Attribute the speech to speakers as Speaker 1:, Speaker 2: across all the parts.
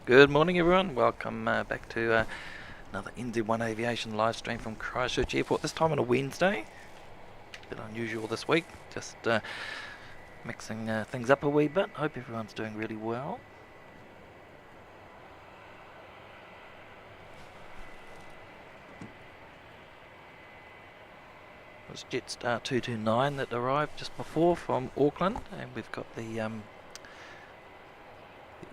Speaker 1: Good morning, everyone. Welcome back to another NZ1 Aviation live stream from Christchurch Airport. This time on a Wednesday. A bit unusual this week. Just mixing things up a wee bit. Hope everyone's doing really well. It was Jetstar 229 that arrived just before from Auckland, and we've got the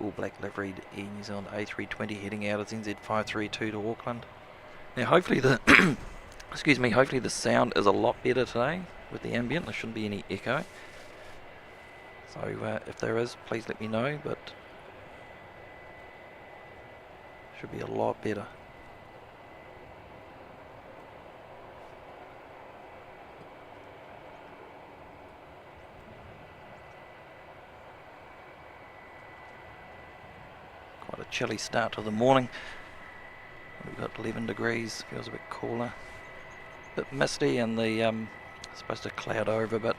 Speaker 1: all black liveried Air New Zealand A320 heading out as NZ532 to Auckland. Now hopefully the hopefully the sound is a lot better today with the ambient. There shouldn't be any echo. So if there is, please let me know, but should be a lot better. Quite a chilly start to the morning. We've got 11 degrees, feels a bit cooler. A bit misty, and the supposed to cloud over a bit.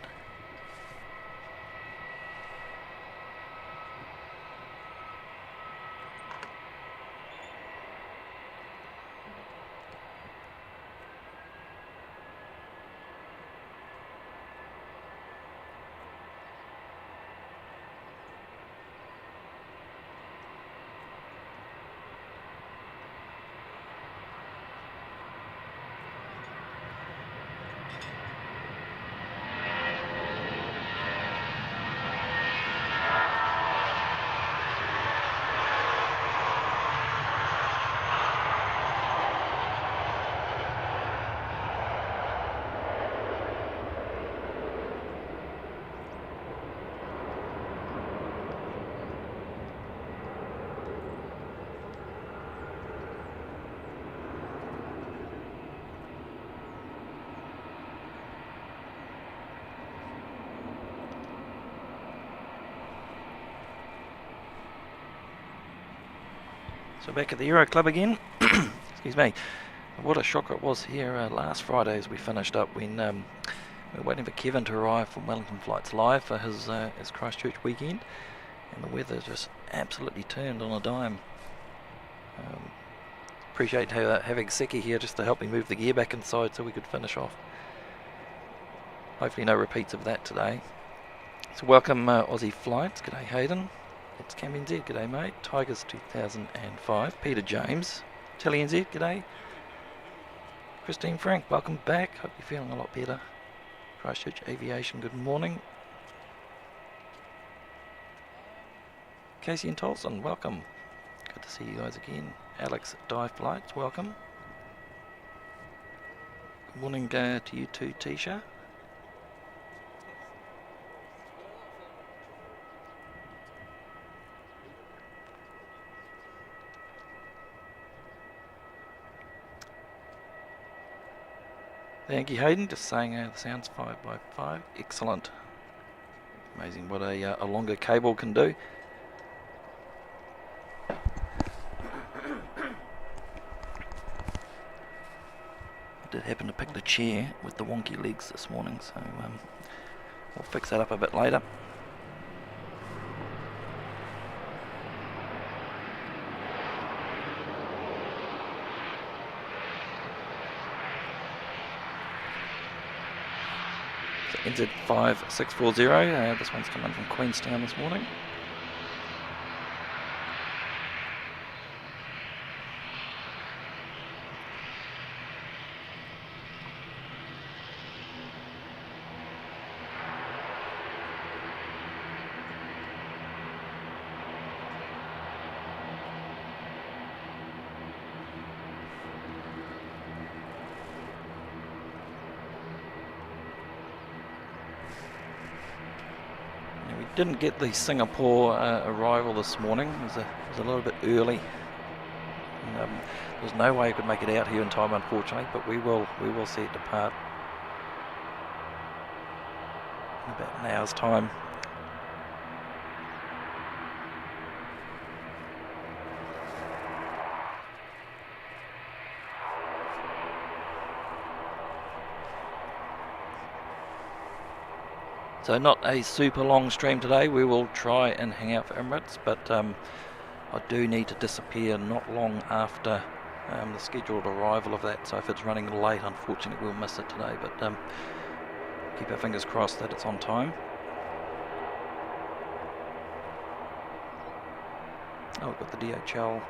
Speaker 1: So back at the Aero Club again. Excuse me. What a shocker it was here last Friday as we finished up when we were waiting for Kevin to arrive from Wellington Flights Live for his Christchurch weekend, and the weather just absolutely turned on a dime. Appreciate having Seki here just to help me move the gear back inside so we could finish off. Hopefully no repeats of that today. So welcome Aussie Flights. G'day Hayden. It's Cam NZ, g'day mate. Tigers 2005. Peter James. Telly NZ, g'day. Christine Frank, welcome back. Hope you're feeling a lot better. Christchurch Aviation, good morning. Casey and Tolson, welcome. Good to see you guys again. Alex Dive Flights, welcome. Good morning to you too, Tisha. Thank you, Hayden. Just saying the sound's 5x5. Excellent. Amazing what a longer cable can do. I did happen to pick the chair with the wonky legs this morning, so we'll fix that up a bit later. NZ5640, this one's coming from Queenstown this morning. Didn't get the Singapore arrival this morning. It was a little bit early. And, there's no way I could make it out here in time, unfortunately. But we will see it depart in about an hour's time. So not a super long stream today. We will try and hang out for Emirates, but I do need to disappear not long after the scheduled arrival of that, so if it's running late, unfortunately we'll miss it today, but keep our fingers crossed that it's on time. Oh, we've got the DHL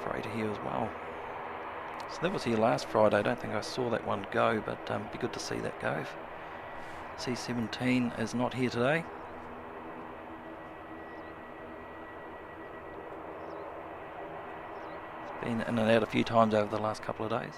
Speaker 1: freighter here as well. So that was here last Friday. I don't think I saw that one go, but it'd be good to see that go. C-17 is not here today. It's been in and out a few times over the last couple of days.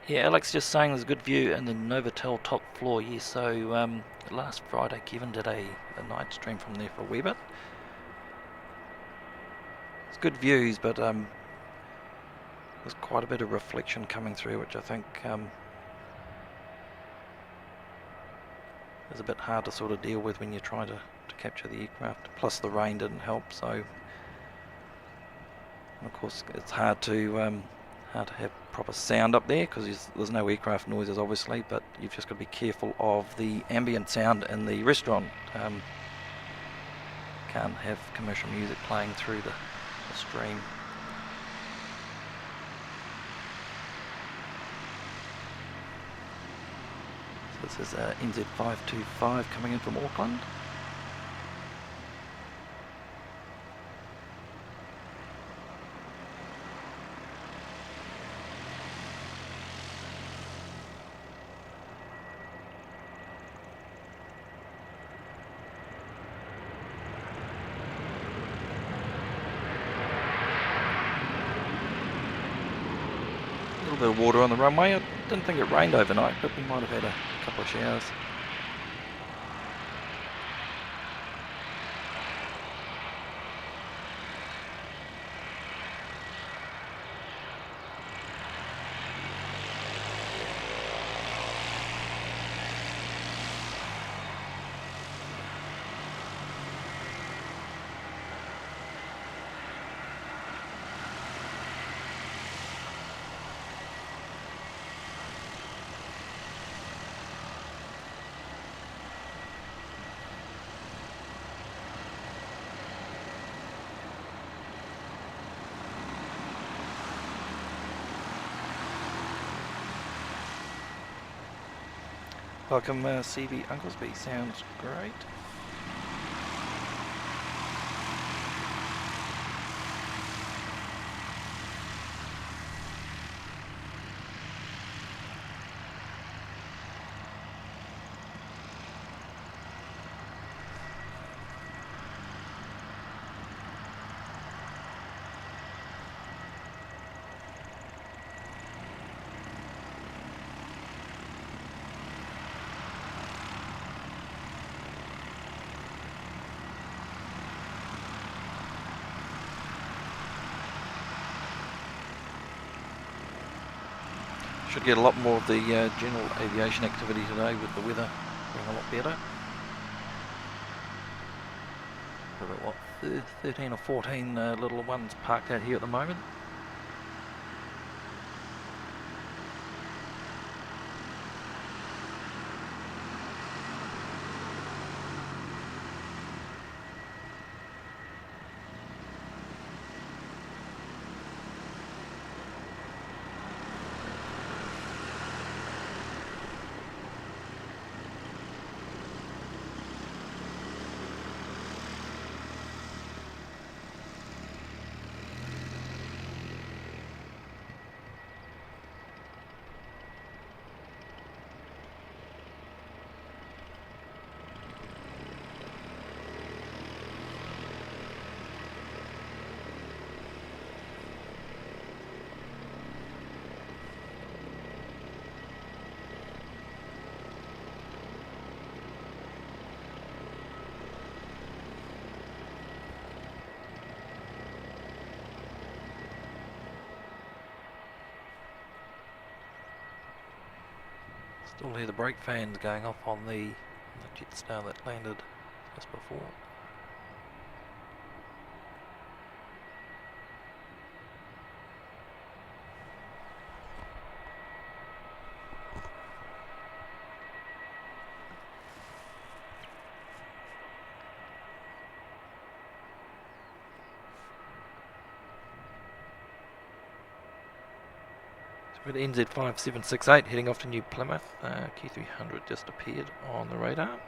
Speaker 1: Yeah, Alex just saying there's a good view in the Novotel top floor. Yes, so last Friday Kevin did a night stream from there for a wee bit. It's good views, but there's quite a bit of reflection coming through, which I think is a bit hard to sort of deal with when you're trying to capture the aircraft. Plus the rain didn't help, so and of course it's hard to have proper sound up there because there's no aircraft noises obviously, but you've just got to be careful of the ambient sound in the restaurant. Can't have commercial music playing through the stream. So this is NZ525 coming in from Auckland. A little bit of water on the runway. I didn't think it rained overnight, but we might have had a couple of showers. Welcome CV Unglesby, sounds great. Should get a lot more of the general aviation activity today with the weather being a lot better. We've got what, 13 or 14 little ones parked out here at the moment. Still hear the brake fans going off on the Jetstar that landed just before. With NZ5768 heading off to New Plymouth, Q300 just appeared on the radar.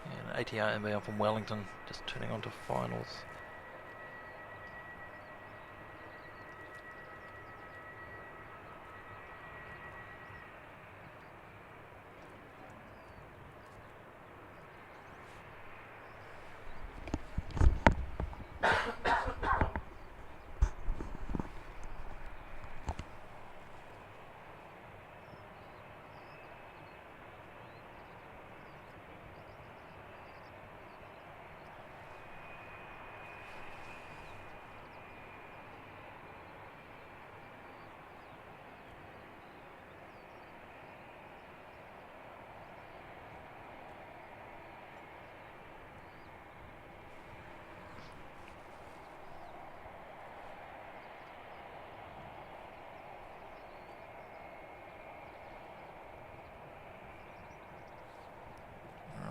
Speaker 1: And ATR inbound from Wellington just turning on to finals.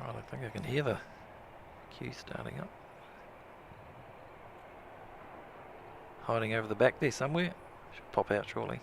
Speaker 1: I think I can hear the queue starting up. Hiding over the back there somewhere. Should pop out shortly.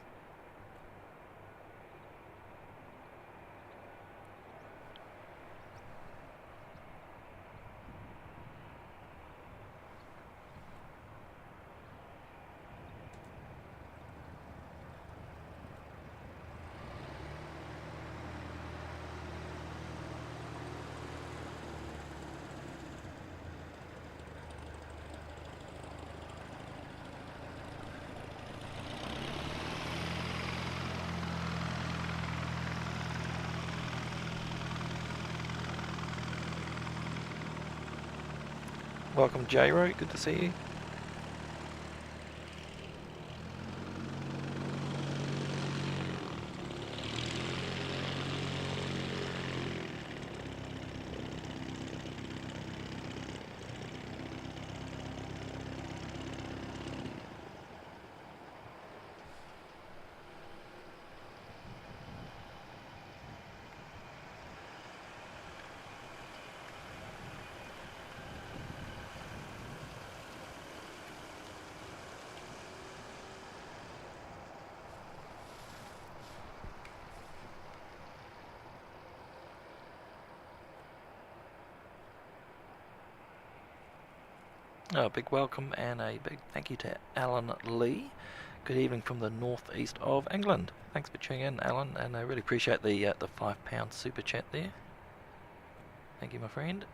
Speaker 1: Welcome J-Ro, good to see you. A big welcome and a big thank you to Alan Lee. Good evening from the northeast of England. Thanks for tuning in, Alan, and I really appreciate the £5 super chat there. Thank you, my friend.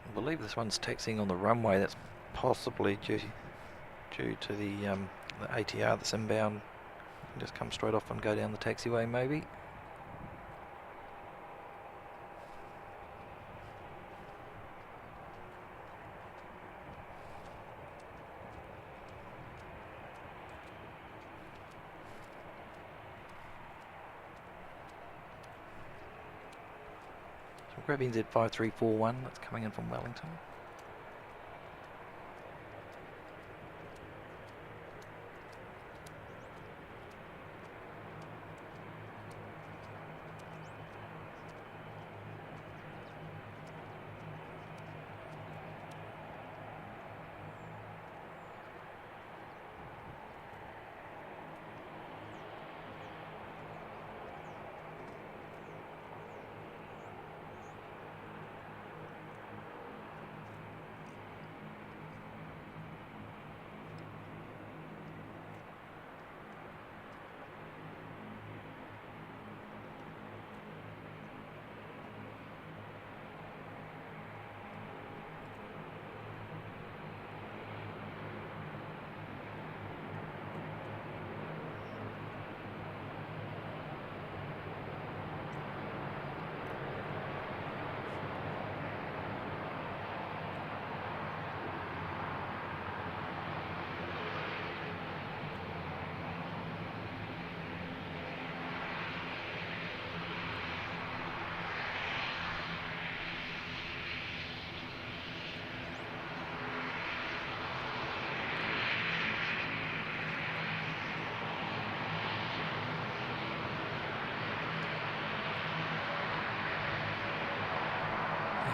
Speaker 1: I believe this one's taxiing on the runway. That's possibly due to the ATR that's inbound. You can just come straight off and go down the taxiway maybe. Grab NZ5341, that's coming in from Wellington.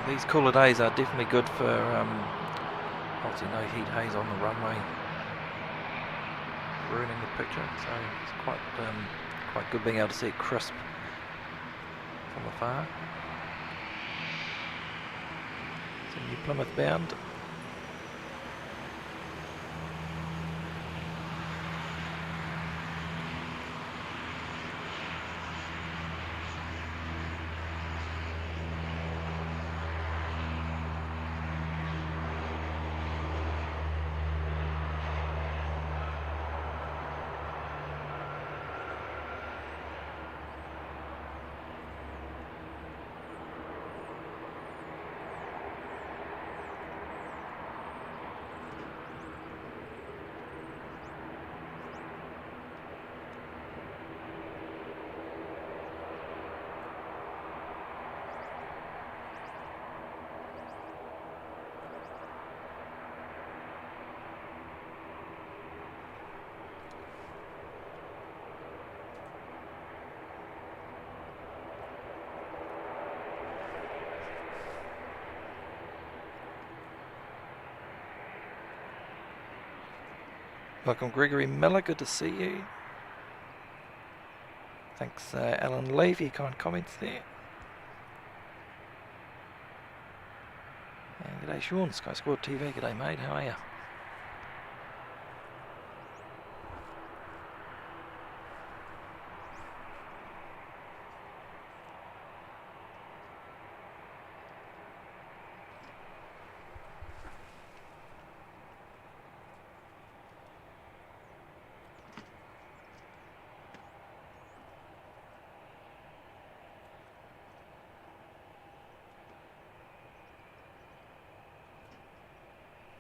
Speaker 1: These cooler days are definitely good for obviously no heat haze on the runway ruining the picture, so it's quite good being able to see it crisp from afar. So New Plymouth bound. Welcome Gregory Miller, good to see you. Thanks Alan Levy, kind comments there. And g'day Sean, Sky Squad TV, g'day mate, how are you?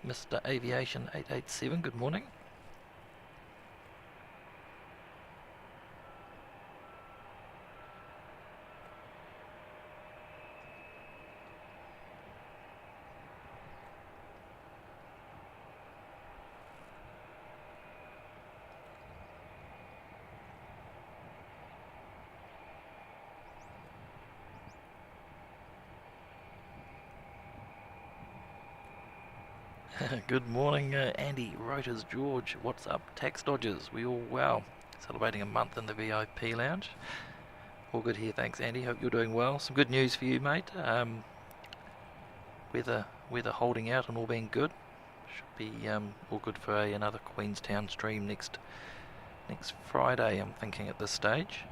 Speaker 1: Mr. Aviation 887, good morning. Good morning, Andy, Reuters, George, what's up, Tax Dodgers, we all well, celebrating a month in the VIP lounge. All good here, thanks Andy, hope you're doing well. Some good news for you mate, weather holding out and all being good. Should be all good for another Queenstown stream next Friday, I'm thinking at this stage.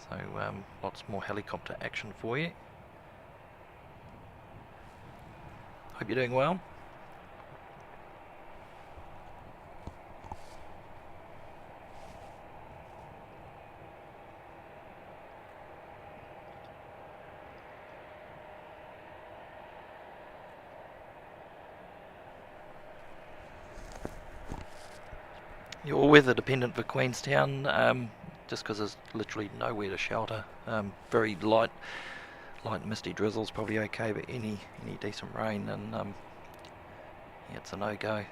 Speaker 1: So lots more helicopter action for you. Hope you're doing well. You're all weather dependent for Queenstown, just because there's literally nowhere to shelter. Very light misty drizzle's probably okay, but any decent rain and yeah, it's a no-go.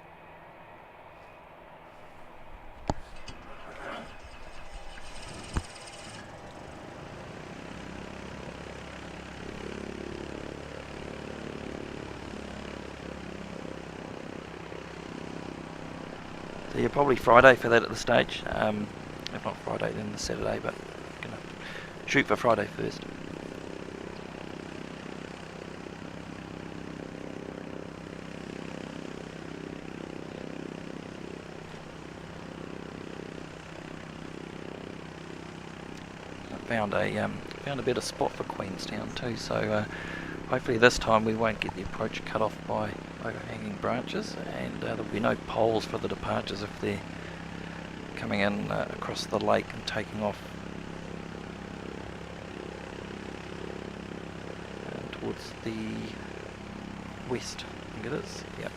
Speaker 1: So you're probably Friday for that at the stage. If not Friday, then the Saturday, but gonna shoot for Friday first. Found a better spot for Queenstown too, so hopefully this time we won't get the approach cut off by overhanging branches, and there'll be no poles for the departures if they're coming in across the lake and taking off towards the west, I think it is, yep.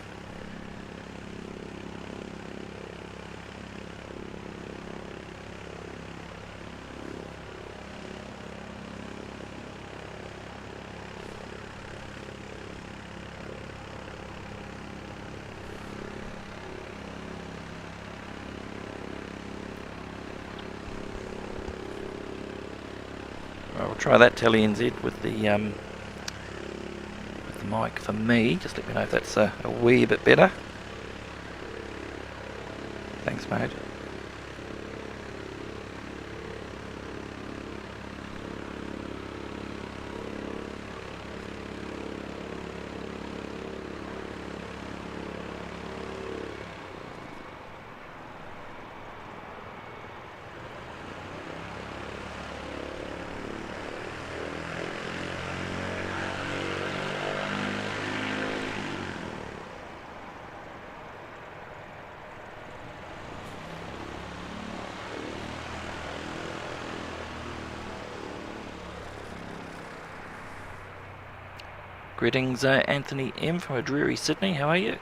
Speaker 1: We'll try that tele NZ with the mic for me. Just let me know if that's a wee bit better. Thanks, mate. Greetings, Anthony M from a dreary Sydney. How are you?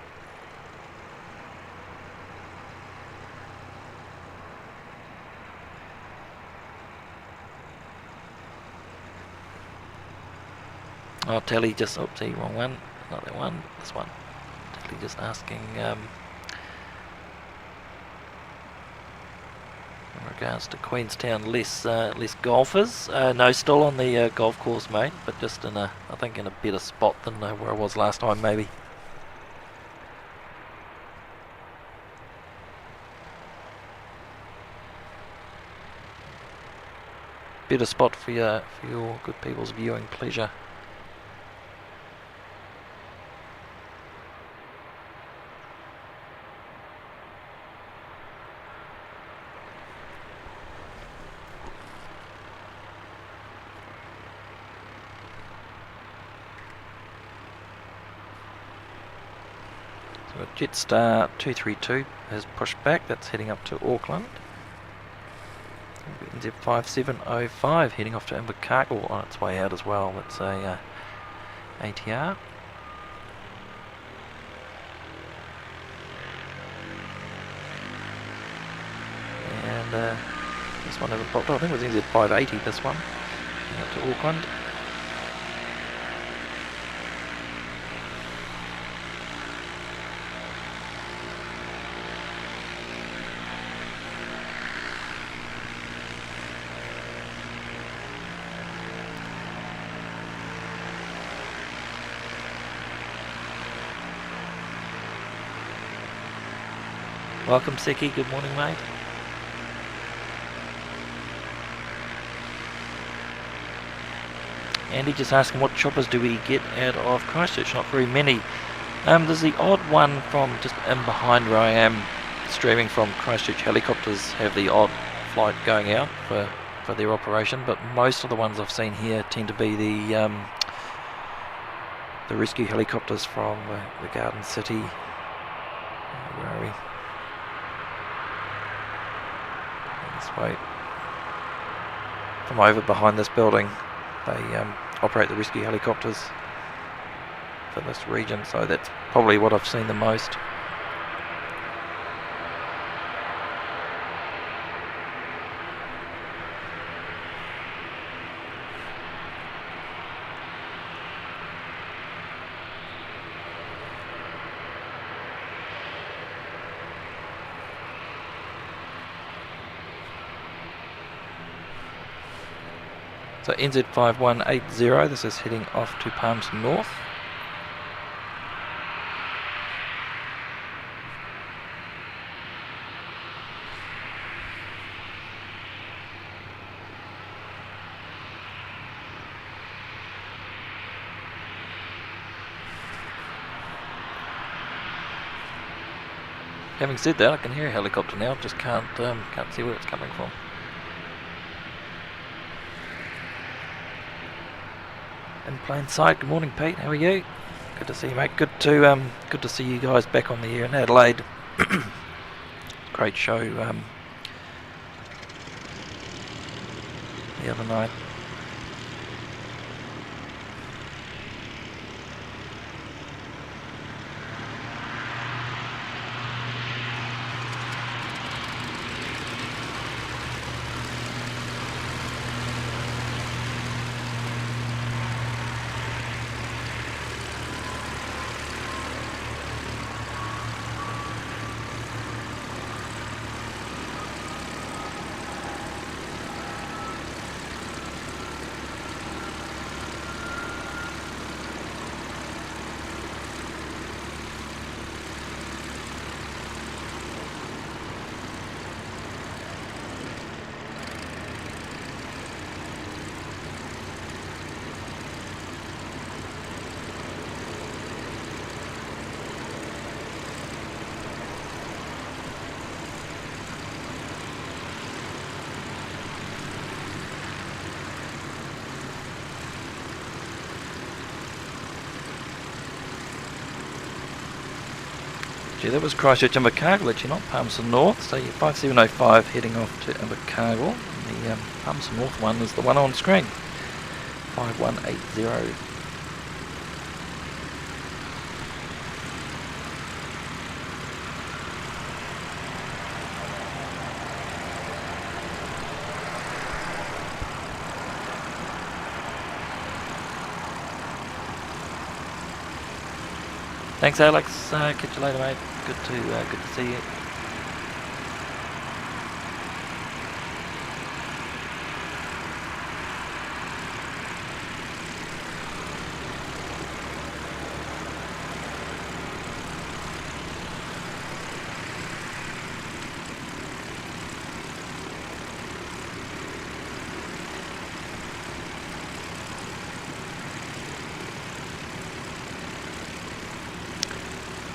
Speaker 1: Oh, Telly just, oopsie, wrong one. Not that one, this one. Telly just asking in regards to Queenstown, less golfers. No, still on the golf course, mate, but just in I think in a better spot than where I was last time, maybe. Better spot for your good people's viewing pleasure. Jetstar 232 has pushed back, that's heading up to Auckland. NZ5705 heading off to Invercargill on its way out as well, that's a ATR. And this one hasn't popped up, I think it was NZ580 this one, heading up to Auckland. Welcome, Seki. Good morning, mate. Andy just asking what choppers do we get out of Christchurch? Not very many. There's the odd one from just in behind where I am streaming from. Christchurch helicopters have the odd flight going out for their operation, but most of the ones I've seen here tend to be the rescue helicopters from the Garden City. Where are we? Let's wait. From over behind this building, they operate the rescue helicopters for this region, so that's probably what I've seen the most. So NZ5180, this is heading off to Palms North. Having said that, I can hear a helicopter now, just can't see where it's coming from. In plain sight. Good morning, Pete. How are you? Good to see you, mate. Good to see you guys back on the air in Adelaide. Great show the other night. Gee, that was Christchurch Invercargill, actually, not Palmerston North. So your 5705 heading off to Invercargill. The Palmerston North one is the one on screen. 5180. Thanks, Alex. Catch you later, mate. Good to see you.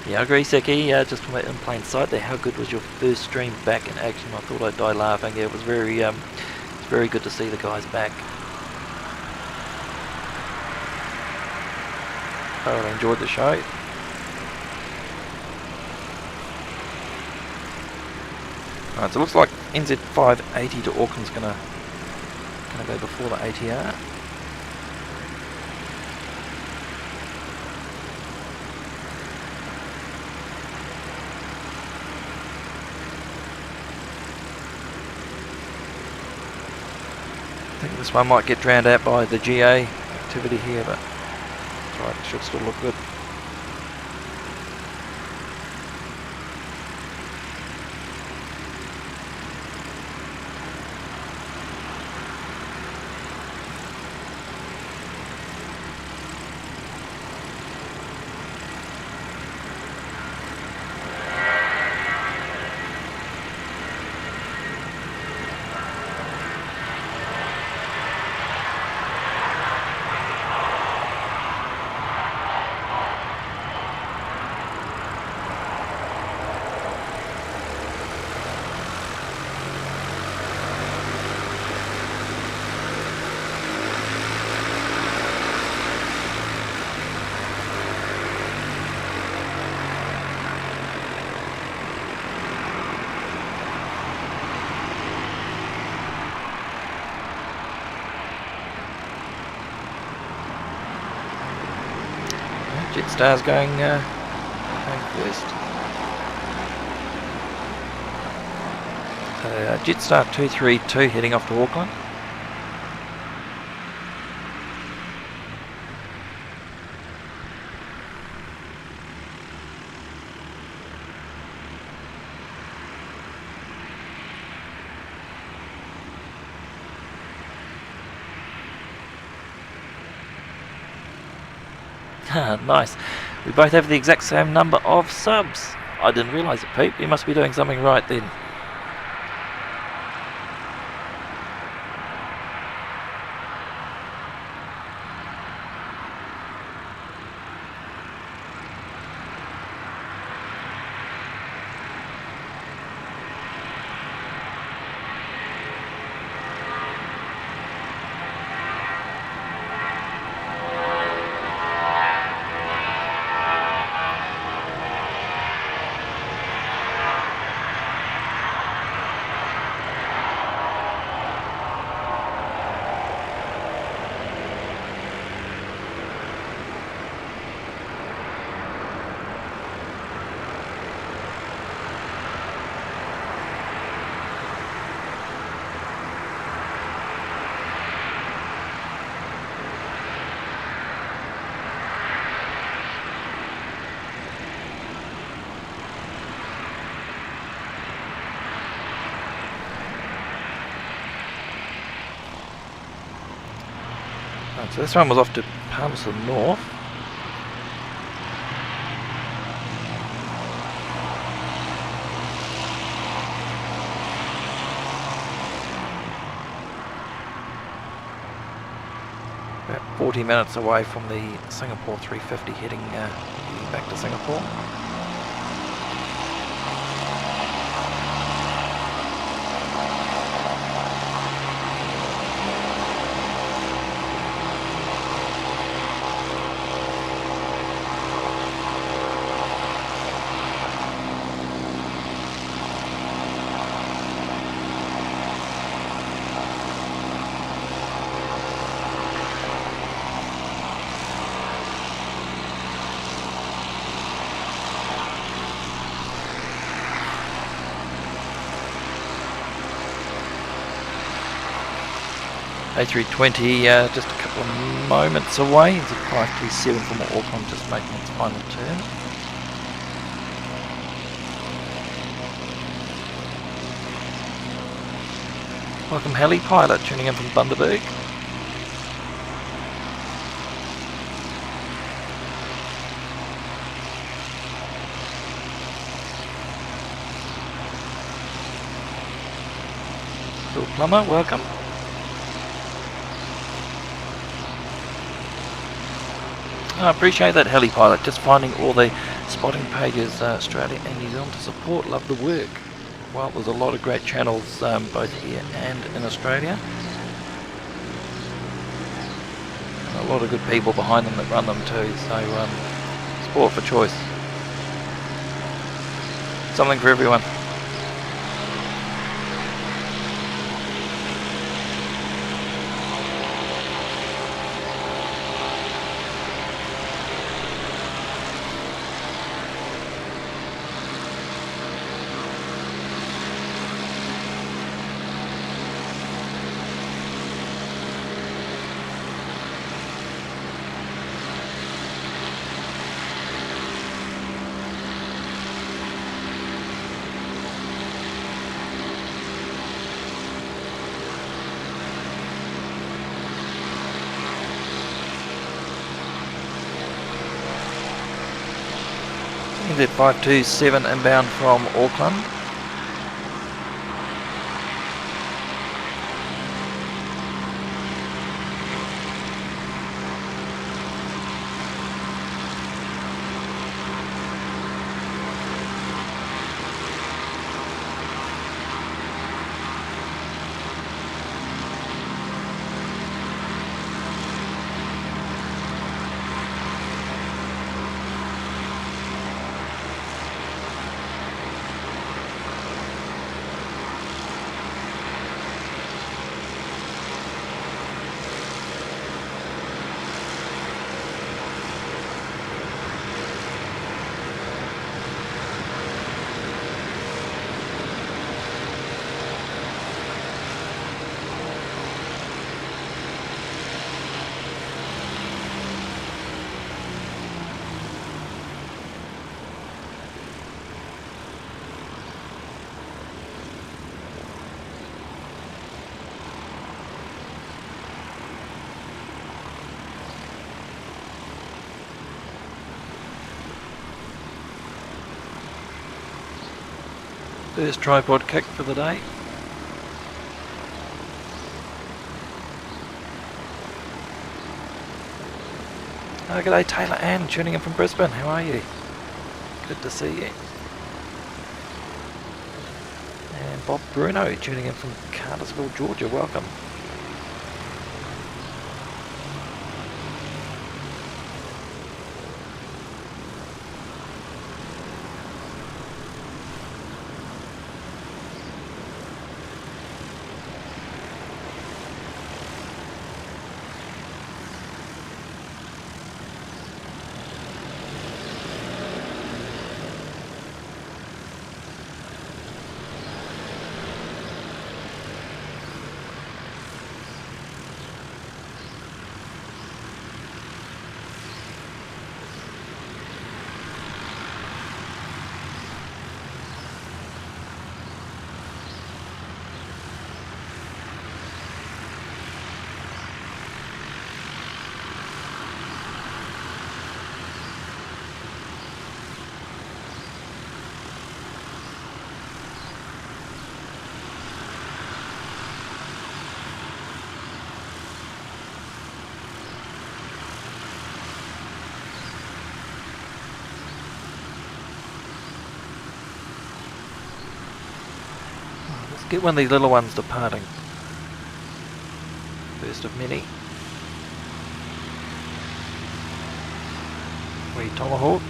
Speaker 1: Yeah, I agree, Seki. Just from in plain sight there, how good was your first stream back in action? I thought I'd die laughing. Yeah, it was very good to see the guys back. Thoroughly enjoyed the show. Alright, so it looks like NZ 580 to Auckland's gonna go before the ATR. I think this one might get drowned out by the GA activity here, but that's right, it should still look good. Jetstar's going first. Jetstar 232 heading off to Auckland. Nice. We both have the exact same number of subs. I didn't realise it, Pete. You must be doing something right then. So this one was off to Palmerston North. About 40 minutes away from the Singapore 350 heading back to Singapore. A320 just a couple of moments away. It's a 537 from Auckland, just making its final turn. Welcome heli pilot, tuning in from Bundaberg. Phil Plummer, welcome. I appreciate that, heli pilot, just finding all the spotting pages, Australia and New Zealand to support. Love the work. Well, there's a lot of great channels both here and in Australia. And a lot of good people behind them that run them too, so sport for choice. Something for everyone. At 527 inbound from Auckland. First tripod kick for the day. G'day Taylor Ann, tuning in from Brisbane. How are you? Good to see you. And Bob Bruno, tuning in from Cartersville, Georgia. Welcome. Get one of these little ones departing. First of many. Wee tomahawk.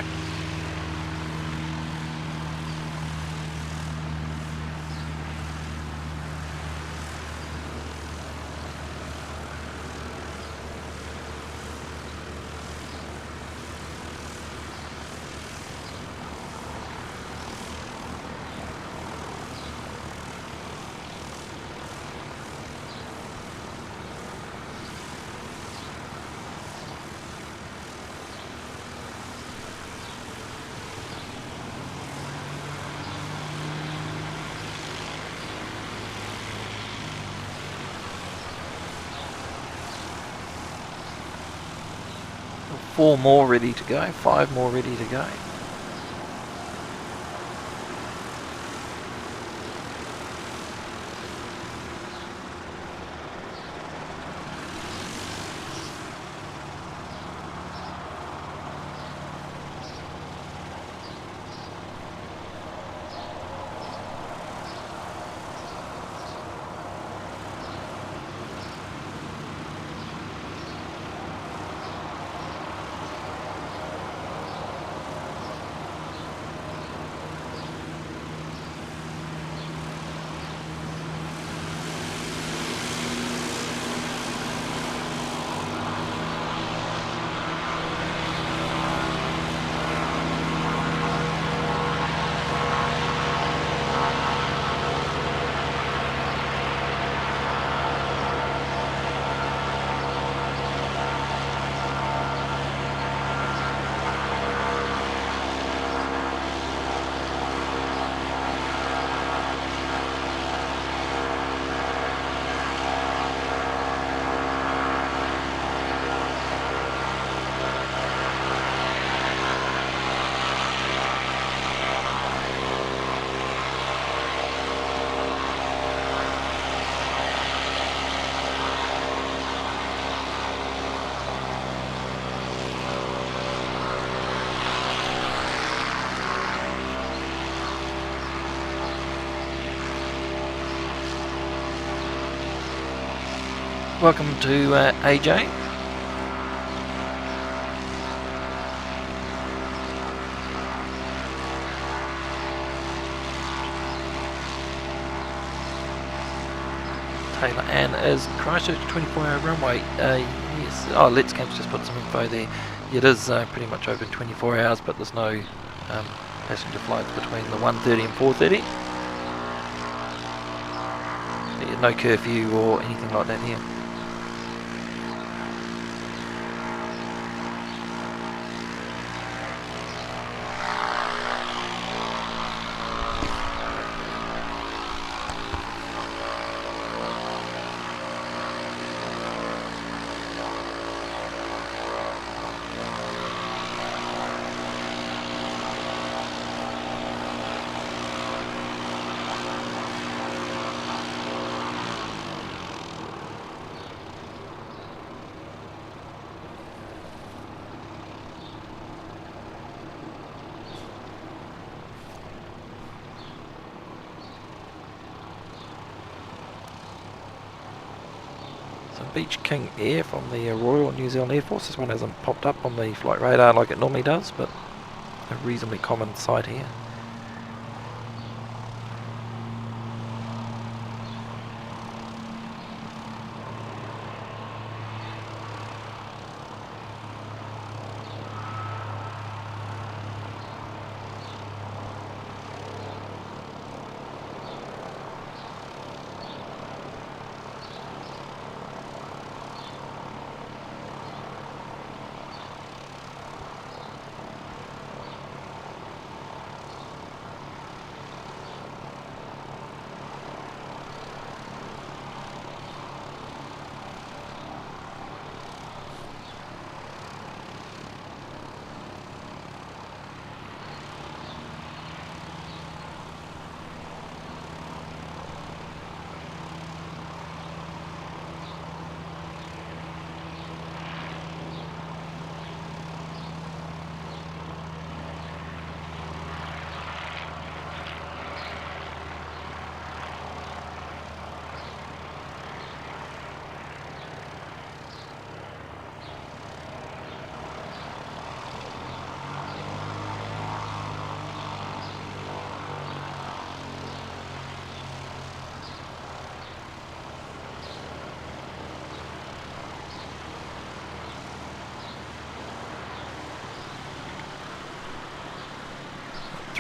Speaker 1: 4 more ready to go, 5 more ready to go. Welcome to AJ. Taylor Ann is Christchurch 24-hour runway. Yes. Oh, Let's Camp's just put some info there. It is pretty much open 24 hours, but there's no passenger flights between the 1:30 and 4:30. Yeah, no curfew or anything like that here. Beach King Air from the Royal New Zealand Air Force. This one hasn't popped up on the flight radar like it normally does, but a reasonably common sight here.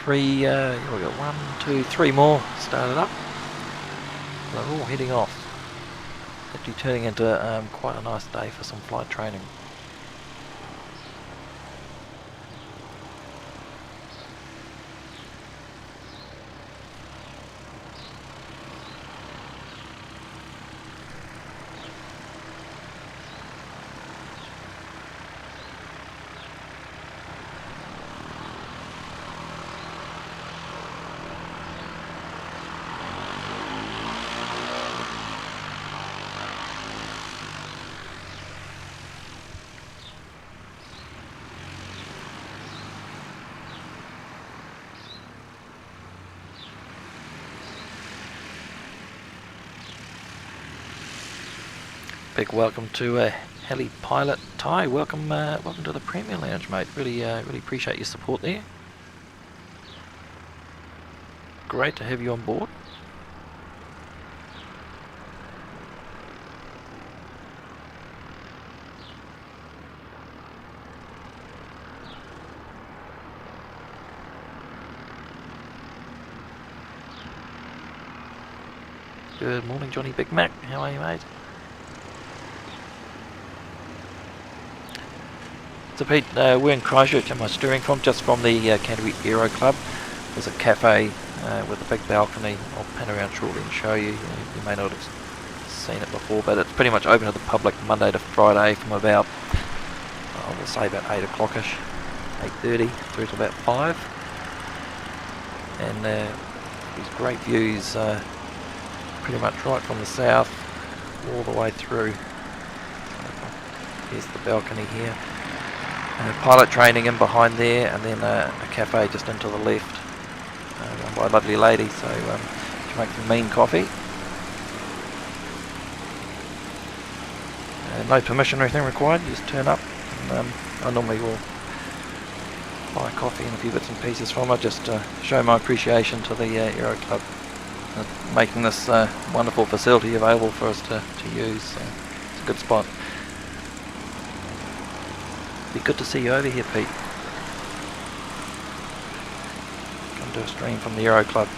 Speaker 1: We've got 1, 2, 3 more started up. They're all heading off. Actually turning into quite a nice day for some flight training. Big welcome to heli pilot Ty. Welcome to the Premier Lounge, mate. Really appreciate your support there. Great to have you on board. Good morning, Johnny Big Mac. How are you, mate? So Pete, we're in Christchurch. Am I steering from? Just from the Canterbury Aero Club. There's a cafe with a big balcony. I'll pan around shortly and show you. You may not have seen it before, but it's pretty much open to the public Monday to Friday from about, I will say about 8 o'clock-ish, 8:30 through to about 5. And these great views, pretty much right from the south all the way through. Here's the balcony here. Pilot training in behind there, and then a cafe just into the left, run by a lovely lady. So she makes some mean coffee. No permission or anything required. You just turn up. And, I normally will buy coffee and a few bits and pieces from her, just to show my appreciation to the Aero Club, making this wonderful facility available for us to use. So it's a good spot. Be good to see you over here, Pete. Come do a stream from the Aero Club.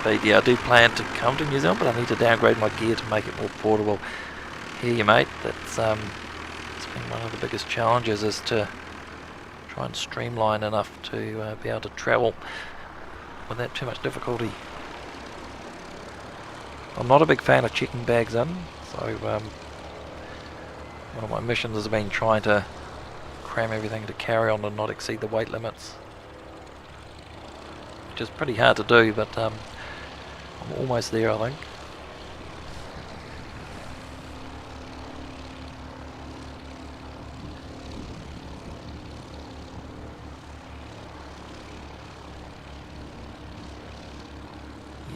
Speaker 1: But yeah, I do plan to come to New Zealand, but I need to downgrade my gear to make it more portable. Hear you, mate. That's it's been one of the biggest challenges, is to try and streamline enough to be able to travel without too much difficulty. I'm not a big fan of checking bags in, so one of my missions has been trying to cram everything to carry on and not exceed the weight limits, which is pretty hard to do, but I'm almost there, I think.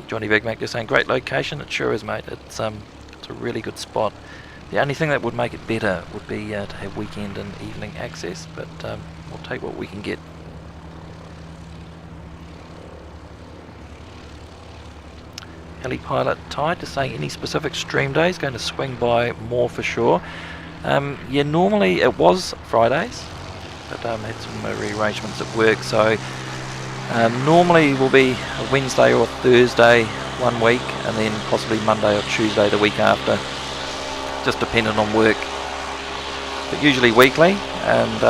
Speaker 1: Johnny Big Mac, you're saying great location. It sure is, mate. It's a really good spot. The only thing that would make it better would be to have weekend and evening access, but we'll take what we can get. Heli pilot Ty just saying any specific stream days, going to swing by more for sure. Yeah, normally it was Fridays, but had some rearrangements at work, so normally will be a Wednesday or Thursday one week, and then possibly Monday or Tuesday the week after, just depending on work, but usually weekly, and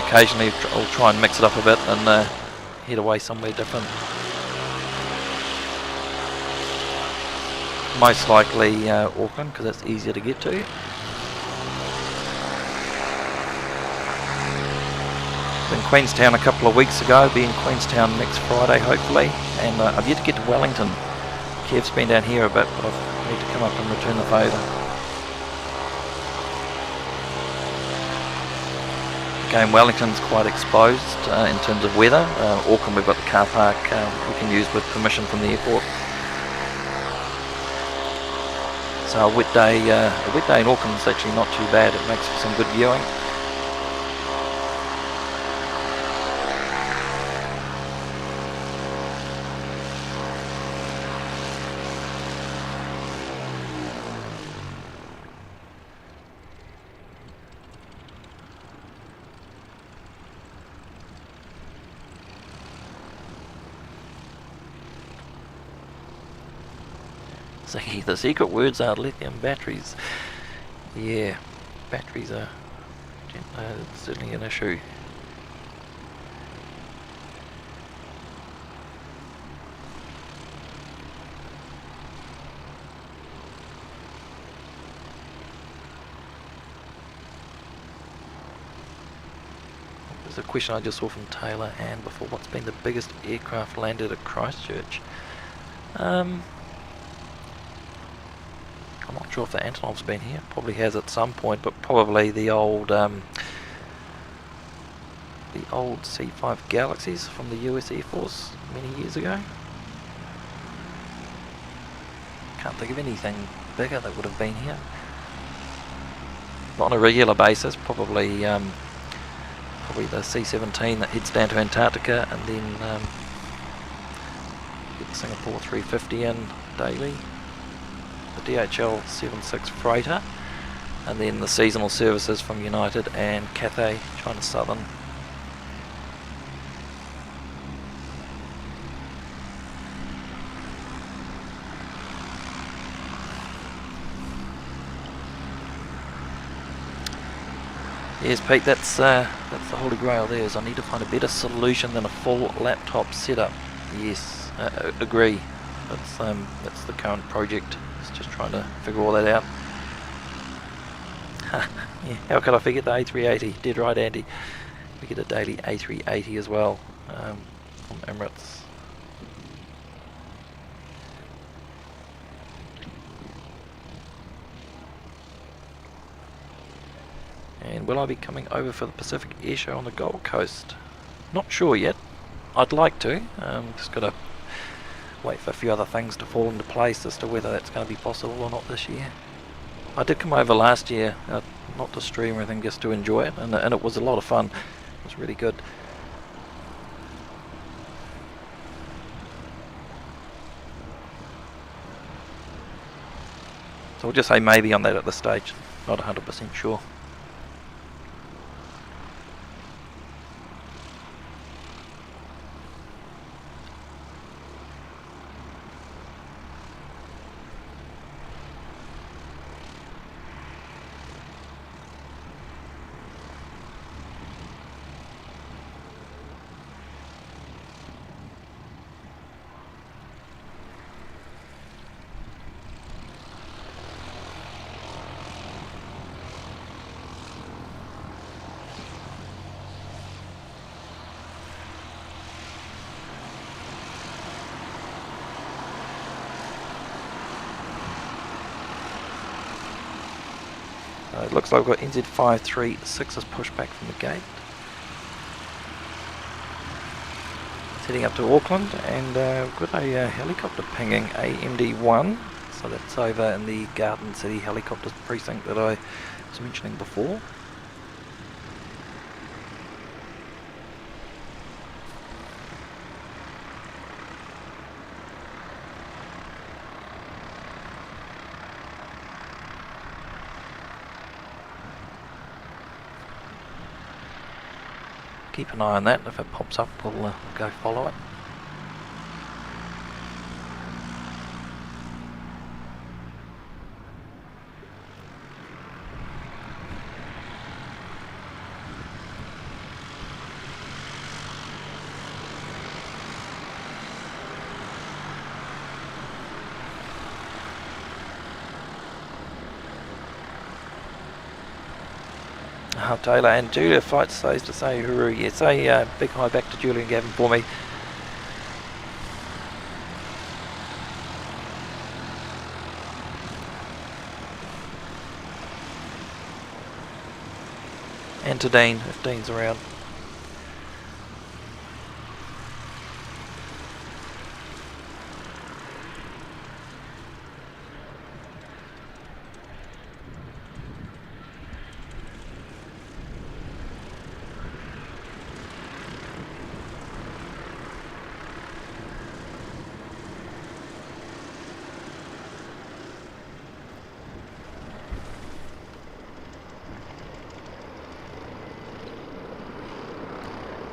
Speaker 1: occasionally I'll try and mix it up a bit and head away somewhere different. Most likely Auckland, because it's easier to get to. In Queenstown a couple of weeks ago, be in Queenstown next Friday hopefully, and I've yet to get to Wellington. Kev's been down here a bit, but I need to come up and return the favour. Again, Wellington's quite exposed in terms of weather. Auckland, we've got the car park we can use with permission from the airport. So a wet day in Auckland is actually not too bad. It makes for some good viewing. See, the secret words are lithium batteries. Yeah, batteries are certainly an issue. There's a question I just saw from Taylor and before. What's been the biggest aircraft landed at Christchurch? I'm not sure if the Antonov's been here. Probably has at some point, but probably the old C5 Galaxies from the US Air Force many years ago. Can't think of anything bigger that would have been here. Not on a regular basis. Probably the C-17 that heads down to Antarctica, and then get the Singapore 350 in daily. The DHL 76 freighter, and then the seasonal services from United and Cathay China Southern. Yes, Pete, that's the holy grail there, is I need to find a better solution than a full laptop setup. Yes, agree. That's the current project. Just trying to figure all that out. Yeah, how could I forget the A380? Dead right, Andy. We get a daily A380 as well from Emirates. And will I be coming over for the Pacific Air Show on the Gold Coast? Not sure yet. I'd like to. Just got to wait for a few other things to fall into place as to whether that's going to be possible or not this year. I did come over last year, not to stream or anything, just to enjoy it, and it was a lot of fun. It was really good. So we'll just say maybe on that at this stage, not 100% sure. It looks like we've got NZ536's pushed back from the gate. It's heading up to Auckland, and we've got a helicopter pinging AMD1. So that's over in the Garden City helicopters precinct that I was mentioning before. Keep an eye on that. If it pops up, we'll go follow it. Taylor and Julia Fight says to say hooroo. Yeah, say big hi back to Julia and Gavin for me. And to Dean, if Dean's around.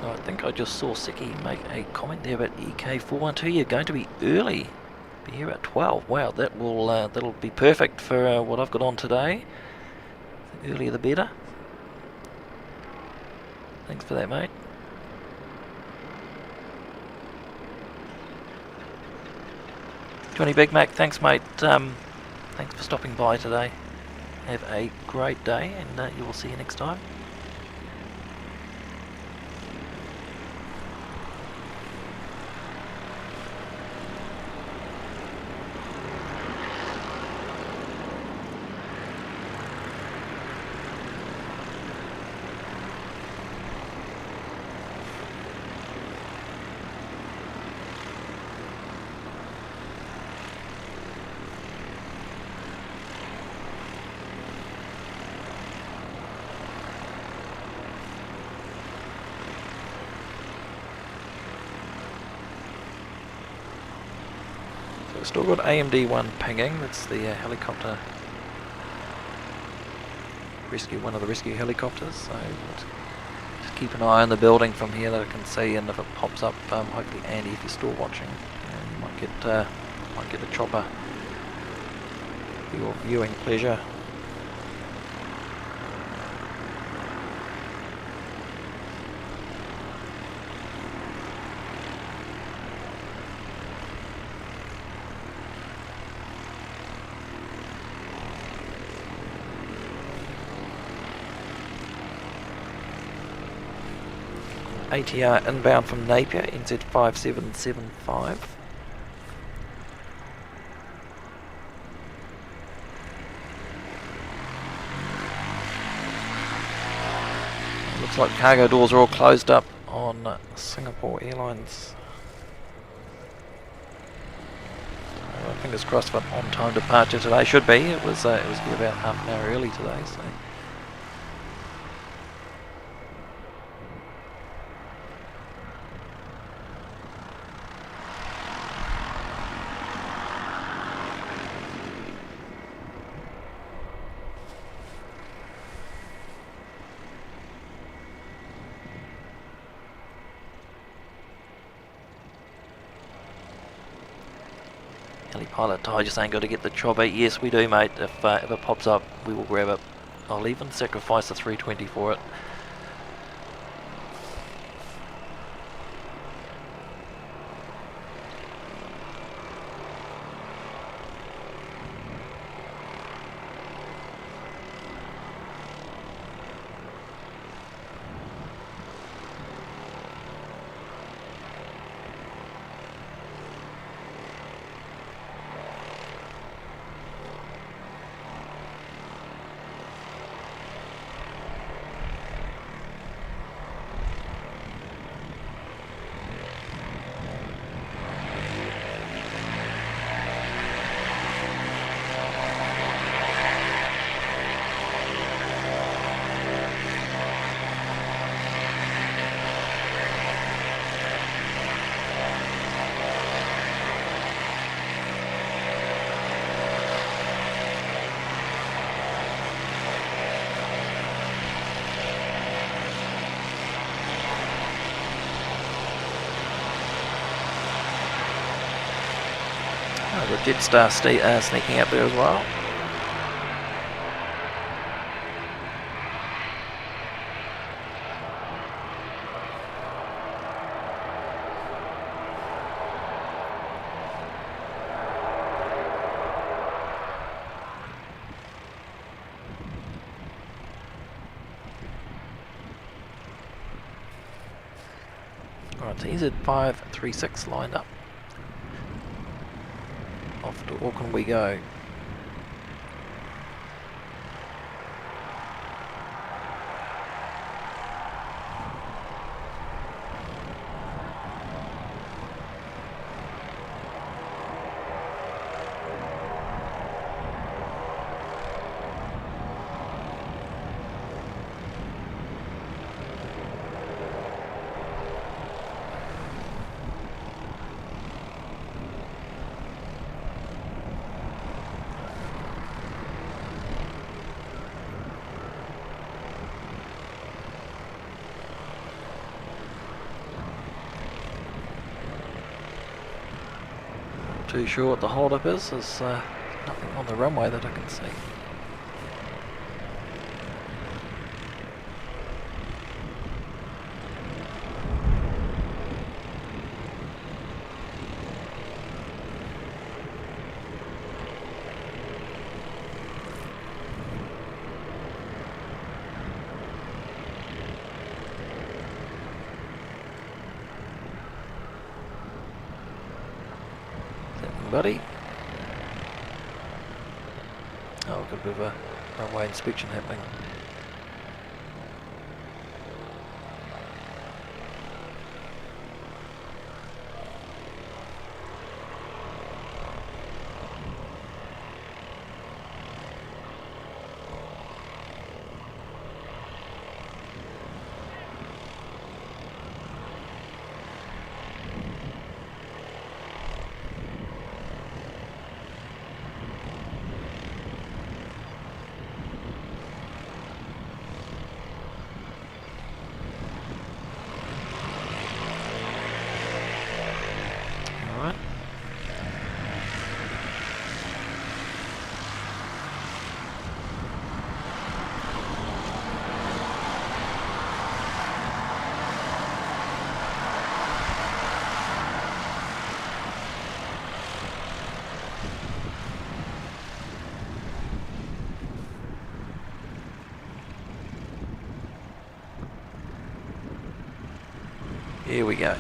Speaker 1: I think I just saw Seki make a comment there about EK412. You're going to be early. Be here at 12. Wow, that'll be perfect for what I've got on today. The earlier the better. Thanks for that, mate. Johnny Big Mac, thanks, mate. Thanks for stopping by today. Have a great day, and you will see you next time. Still got AMD1 pinging. That's the helicopter rescue, one of the rescue helicopters. So just keep an eye on the building from here that I can see, and if it pops up, hopefully Andy, if you're still watching, you might get a chopper for your viewing pleasure. ATR inbound from Napier, NZ5775. Looks like cargo doors are all closed up on Singapore Airlines. Fingers crossed for an on-time departure today. Should be. It was due about half an hour early today. So. Pilot, I just ain't got to get the chopper. Yes, we do, mate. If it pops up, we will grab it. I'll even sacrifice the 320 for it. The Jetstar sneaking up there as well. Alright, so EZ536 lined up. Off to Auckland we go. too sure what the hold-up is. There's nothing on the runway that I can see. Buddy. Oh, we've got a bit of a runway inspection happening. Here we go.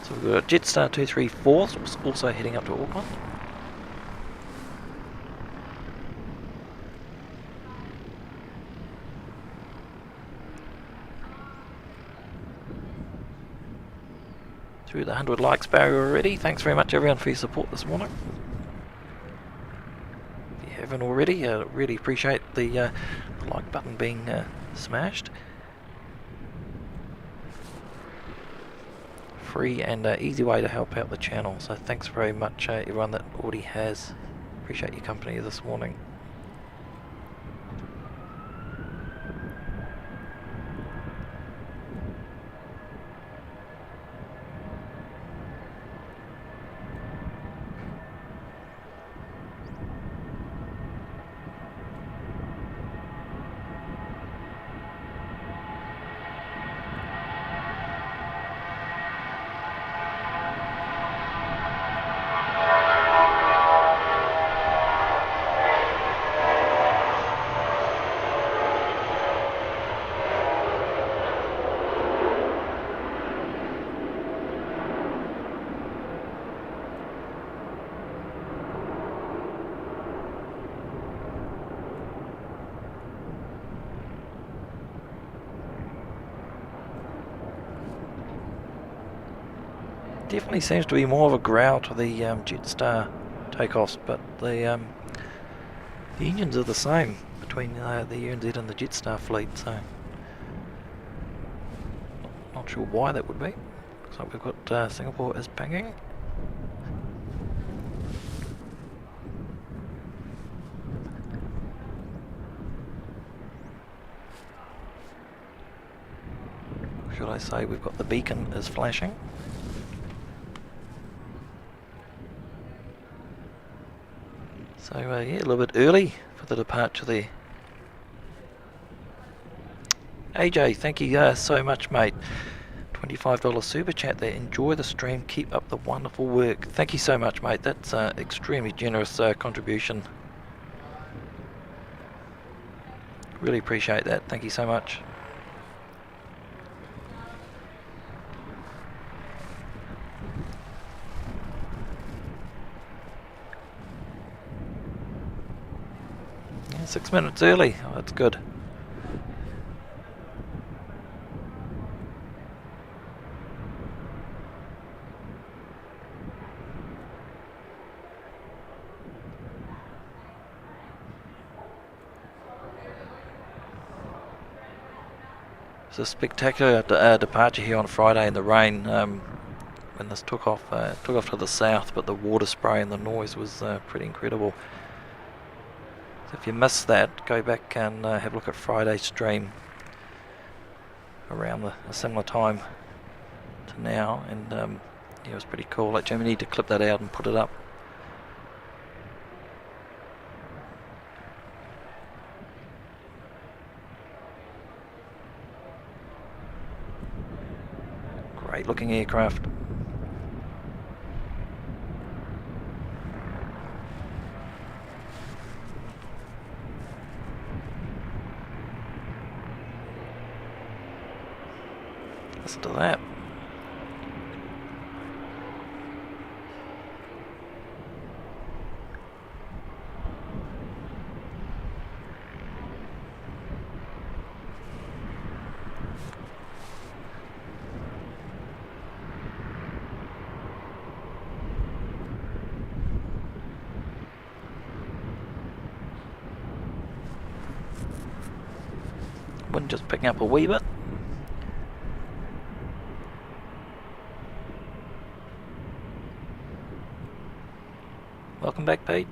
Speaker 1: So we've got Jetstar 234 also heading up to Auckland. Through the 100 likes barrier already. Thanks very much everyone for your support this morning. If you haven't already, I really appreciate the like button being smashed. Free and easy way to help out the channel, so thanks very much everyone that already has. Appreciate your company this morning. Definitely seems to be more of a growl to the Jetstar takeoffs, but the engines are the same between the UNZ and the Jetstar fleet, so not sure why that would be. Looks like we've got Singapore is pinging. Should I say we've got the beacon is flashing. So yeah, a little bit early for the departure there. AJ, thank you so much, mate. $25 super chat there. Enjoy the stream. Keep up the wonderful work. Thank you so much, mate. That's extremely generous contribution. Really appreciate that. Thank you so much. Yeah, 6 minutes early. Oh, that's good. It's a spectacular departure here on Friday in the rain. When this took off to the south, but the water spray and the noise was pretty incredible. So if you missed that, go back and have a look at Friday's stream around a similar time to now, and yeah, it was pretty cool. Actually, we need to clip that out and put it up. Great looking aircraft. Listen to that. Wind just picking up a wee bit. Welcome back, Pete.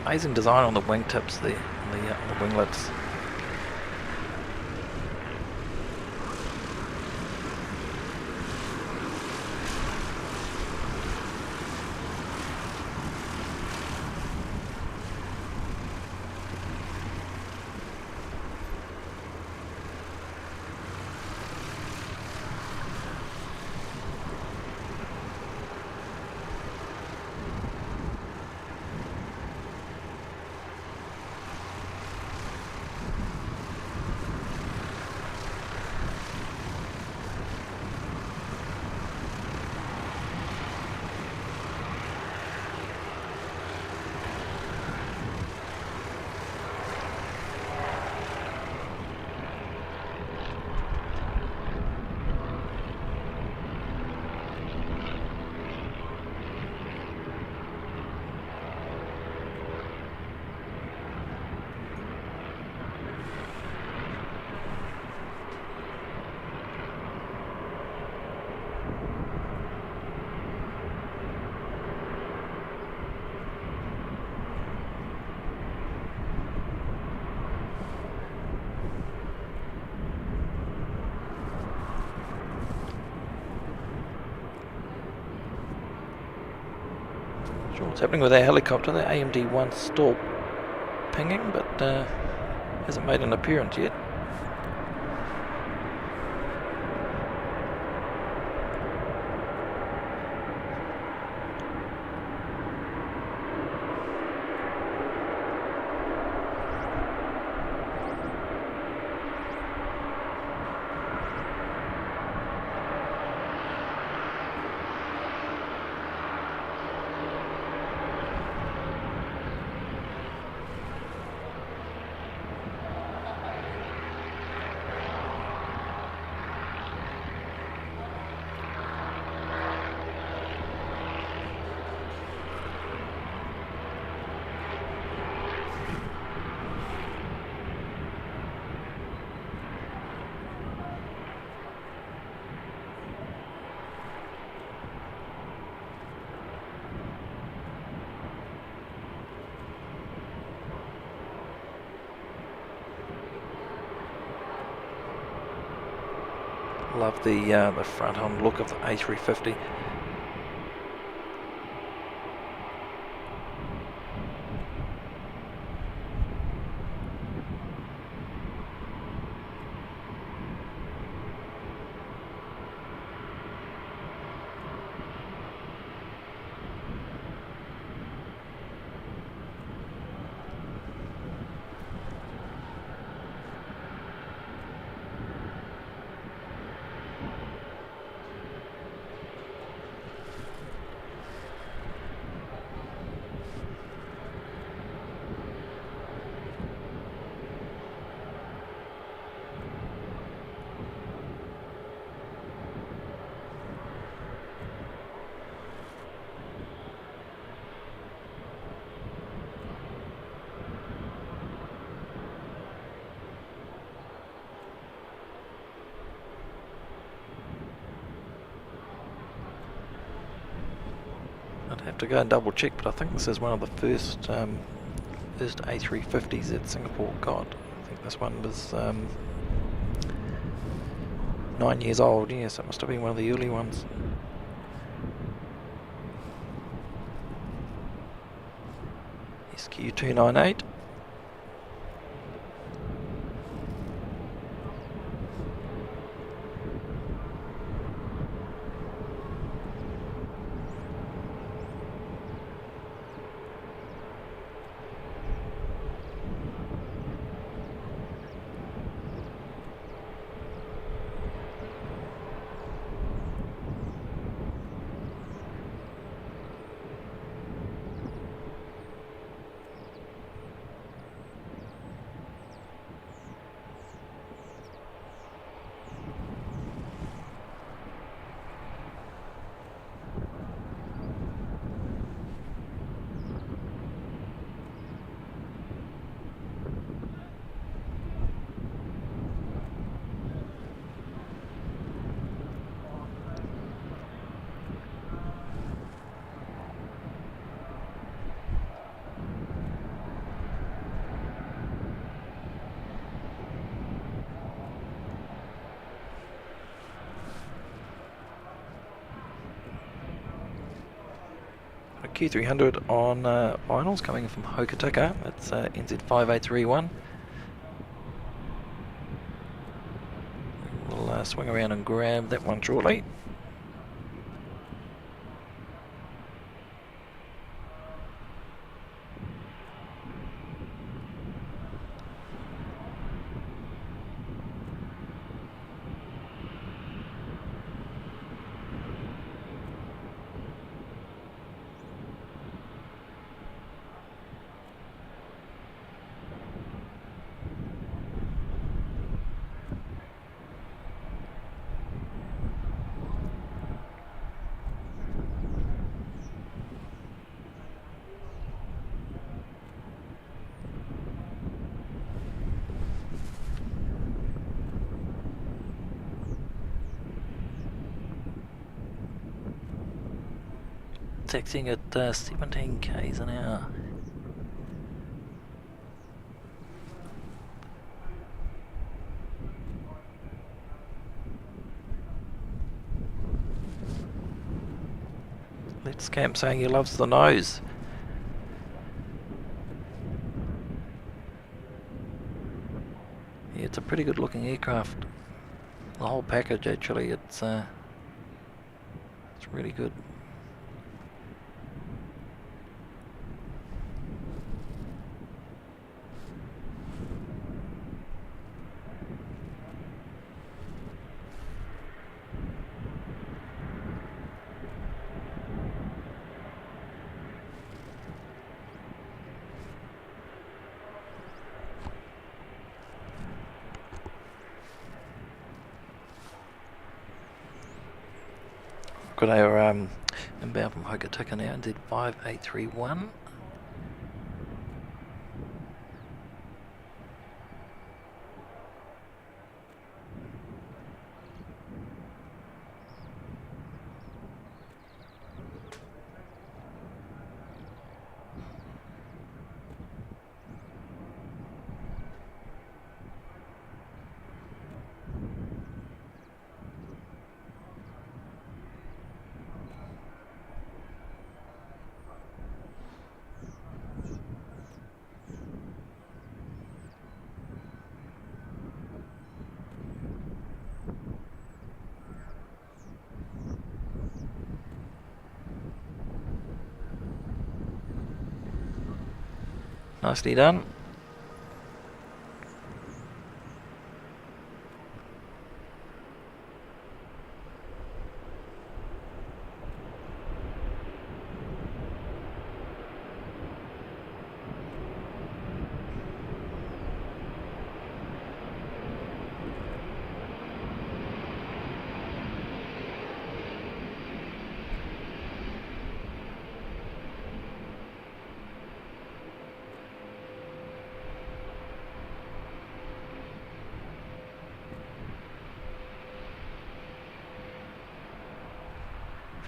Speaker 1: Amazing design on the wingtips there, the winglets. Sure what's happening with our helicopter. The AMD-1 still pinging, but hasn't made an appearance yet. love the front-on look of the A350. I'd have to go and double check, but I think this is one of the first A350s that Singapore got. I think this one was 9 years old. Yes, it must have been one of the early ones. SQ298. Q300 on finals coming from Hokitika. That's NZ5831. We'll swing around and grab that one shortly. Taxiing at 17 k's an hour. Let's Camp saying he loves the nose. Yeah, it's a pretty good looking aircraft. The whole package actually, it's really good. Got our inbound from Hokitika now, NZ5831. Nicely done.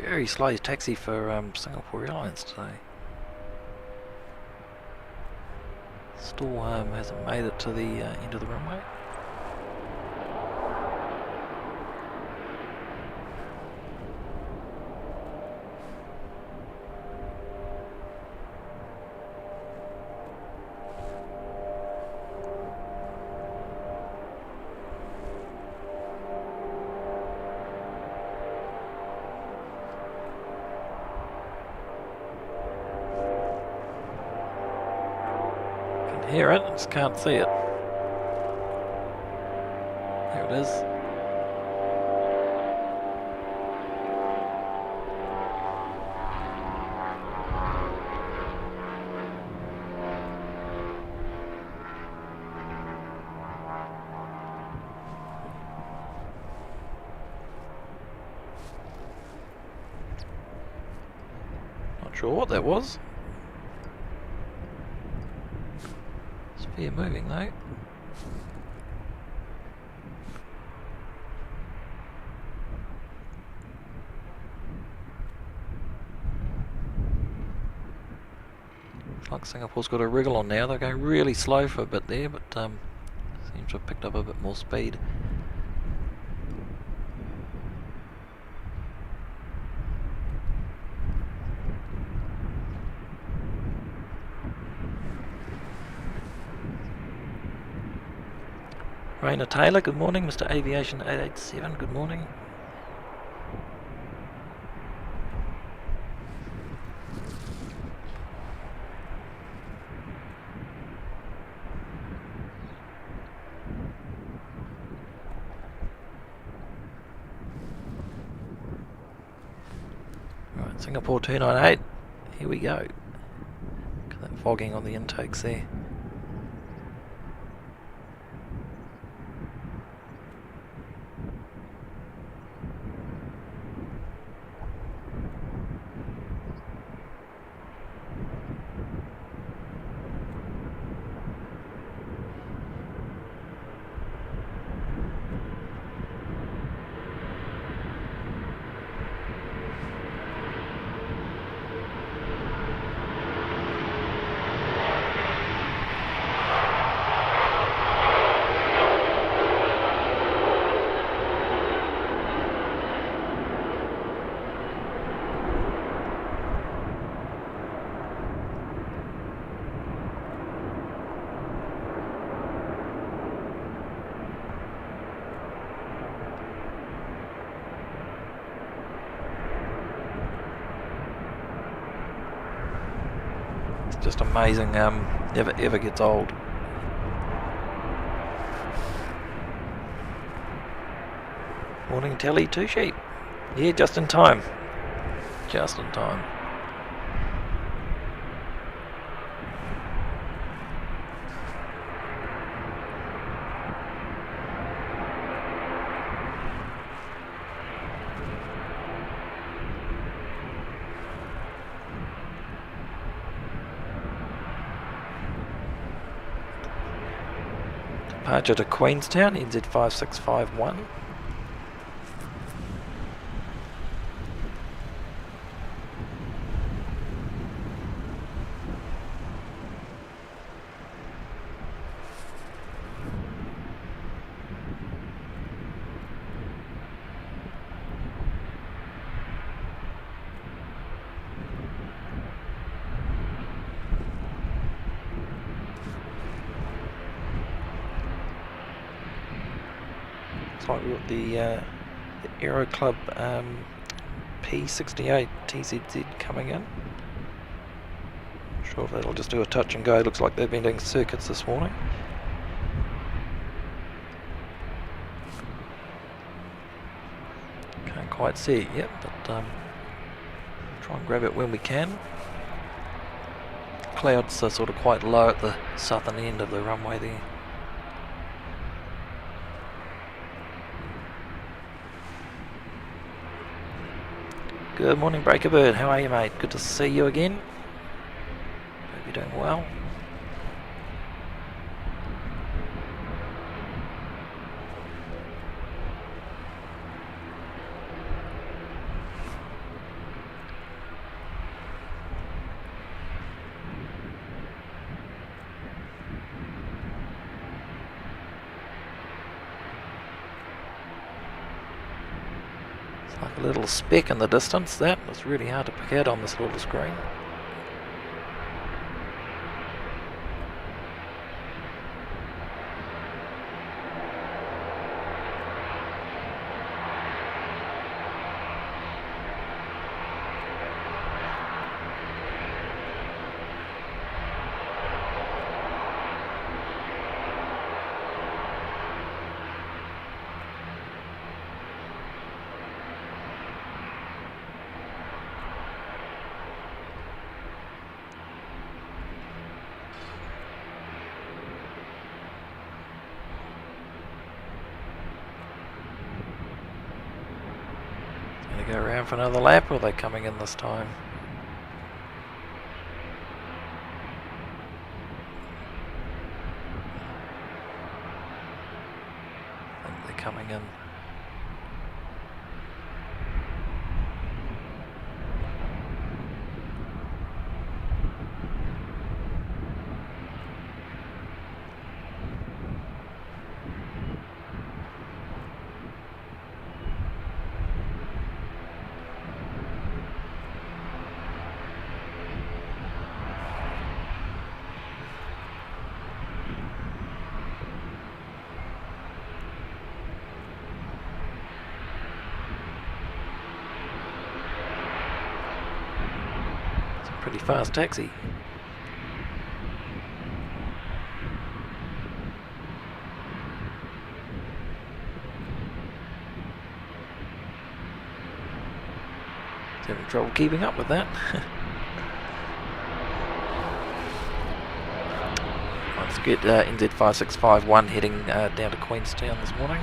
Speaker 1: Very slow taxi for Singapore Airlines today. Still hasn't made it to the end of the runway. Hear it, just can't see it. There it is. Not sure what that was. Sphere moving though. Looks like Singapore's got a wriggle on now. They're going really slow for a bit there, but seems to have picked up a bit more speed. Raina Taylor, good morning. Mr. Aviation 887, good morning. Right, Singapore 298, here we go. Look at that fogging on the intakes there. Just amazing, never ever gets old. Morning Telly, 2 sheep. Yeah, just in time. Just in time. Departure to Queenstown, NZ 5651. Looks like we've got the Aero Club P68 TZZ coming in. Sure if that'll just do a touch and go. Looks like they've been doing circuits this morning. Can't quite see it yet, but try and grab it when we can. Clouds are sort of quite low at the southern end of the runway there. Good morning, Breakerbird. How are you, mate? Good to see you again. Hope you're doing well. Like a little speck in the distance. That was really hard to pick out on this little screen. Go around for another lap, or are they coming in this time? I think they're coming in. Pretty fast taxi. Having trouble keeping up with that. Let's get NZ5651 heading down to Queenstown this morning.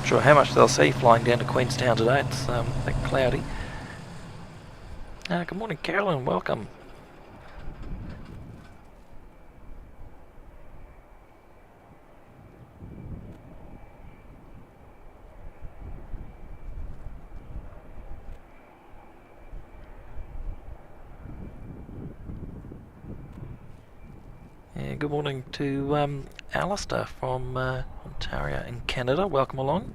Speaker 1: Sure how much they'll see flying down to Queenstown today. It's a bit cloudy. Good morning, Carolyn. Welcome. Yeah, good morning to Alistair from Ontario in Canada. Welcome along.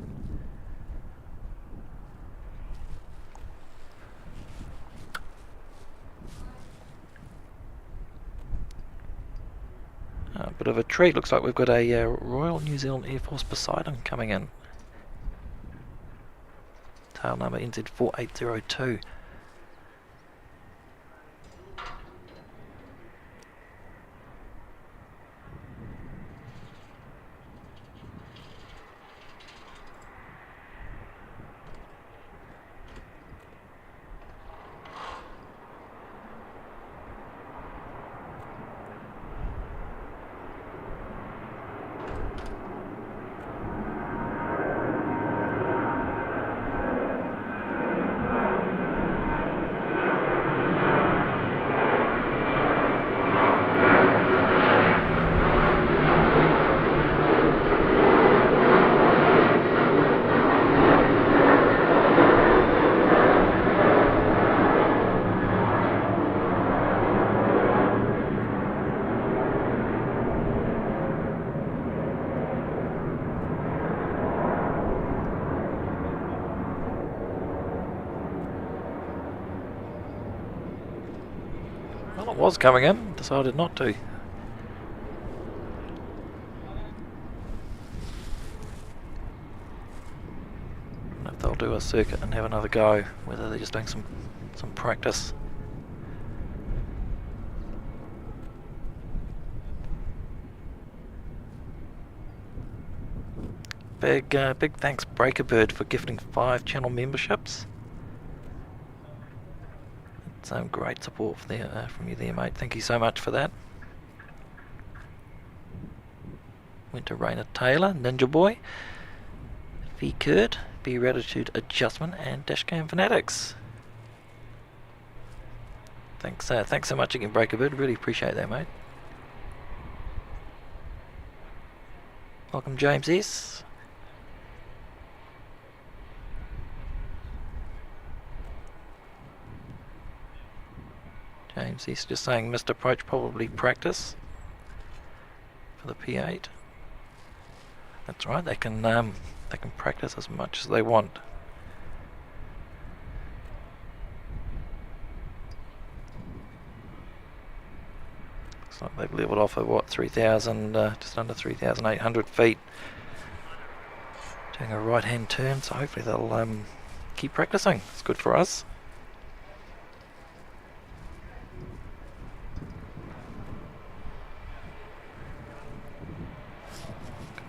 Speaker 1: A bit of a treat. Looks like we've got a Royal New Zealand Air Force Poseidon coming in. Tail number NZ4802. was coming in, decided not to. If they'll do a circuit and have another go, whether they're just doing some practice. Big thanks Breakerbird for gifting 5 channel memberships. It's great support from you there, mate. Thank you so much for that. Went to Raina Taylor, Ninja Boy, V Kurt, B Attitude Adjustment, and Dashcam Fanatics. Thanks so much again, Breakerbird. Really appreciate that, mate. Welcome, James S. James S just saying missed approach, probably practice for the P8. That's right. They can practice as much as they want. Looks like they've leveled off at what, 3,000, just under 3,800 feet. Doing a right-hand turn, so hopefully they'll keep practicing. It's good for us.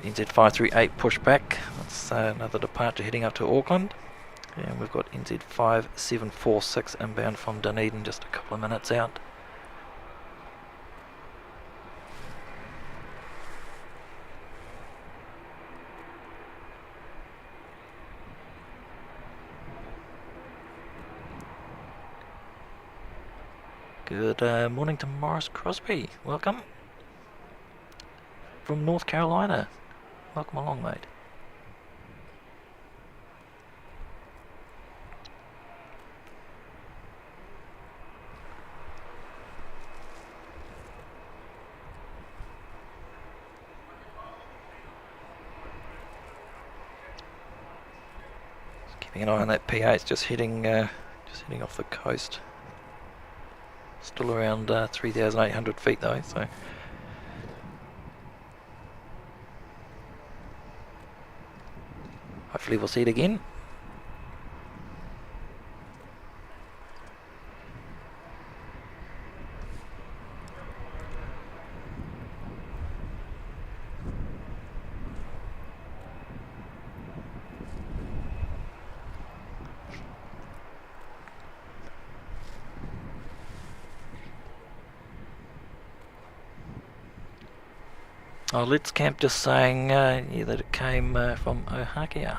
Speaker 1: NZ538 pushback. That's another departure heading up to Auckland. And we've got NZ5746 inbound from Dunedin, just a couple of minutes out. Good morning to Morris Crosby. Welcome. From North Carolina. Welcome along, mate. Just keeping an eye on that PA. It's just heading off the coast. Still around 3,800 feet though, so. Hopefully we'll see it again. Oh, Let's Camp just saying that it came from Ohakea.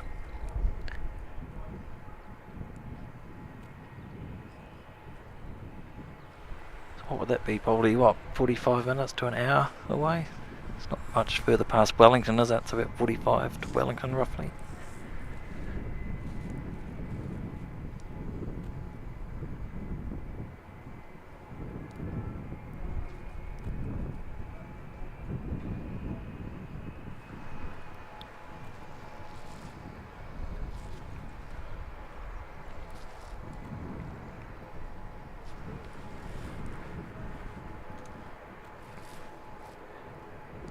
Speaker 1: So what would that be? Probably, what, 45 minutes to an hour away? It's not much further past Wellington, is it? It's about 45 to Wellington, roughly.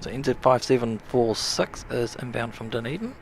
Speaker 1: So NZ5746 is inbound from Dunedin.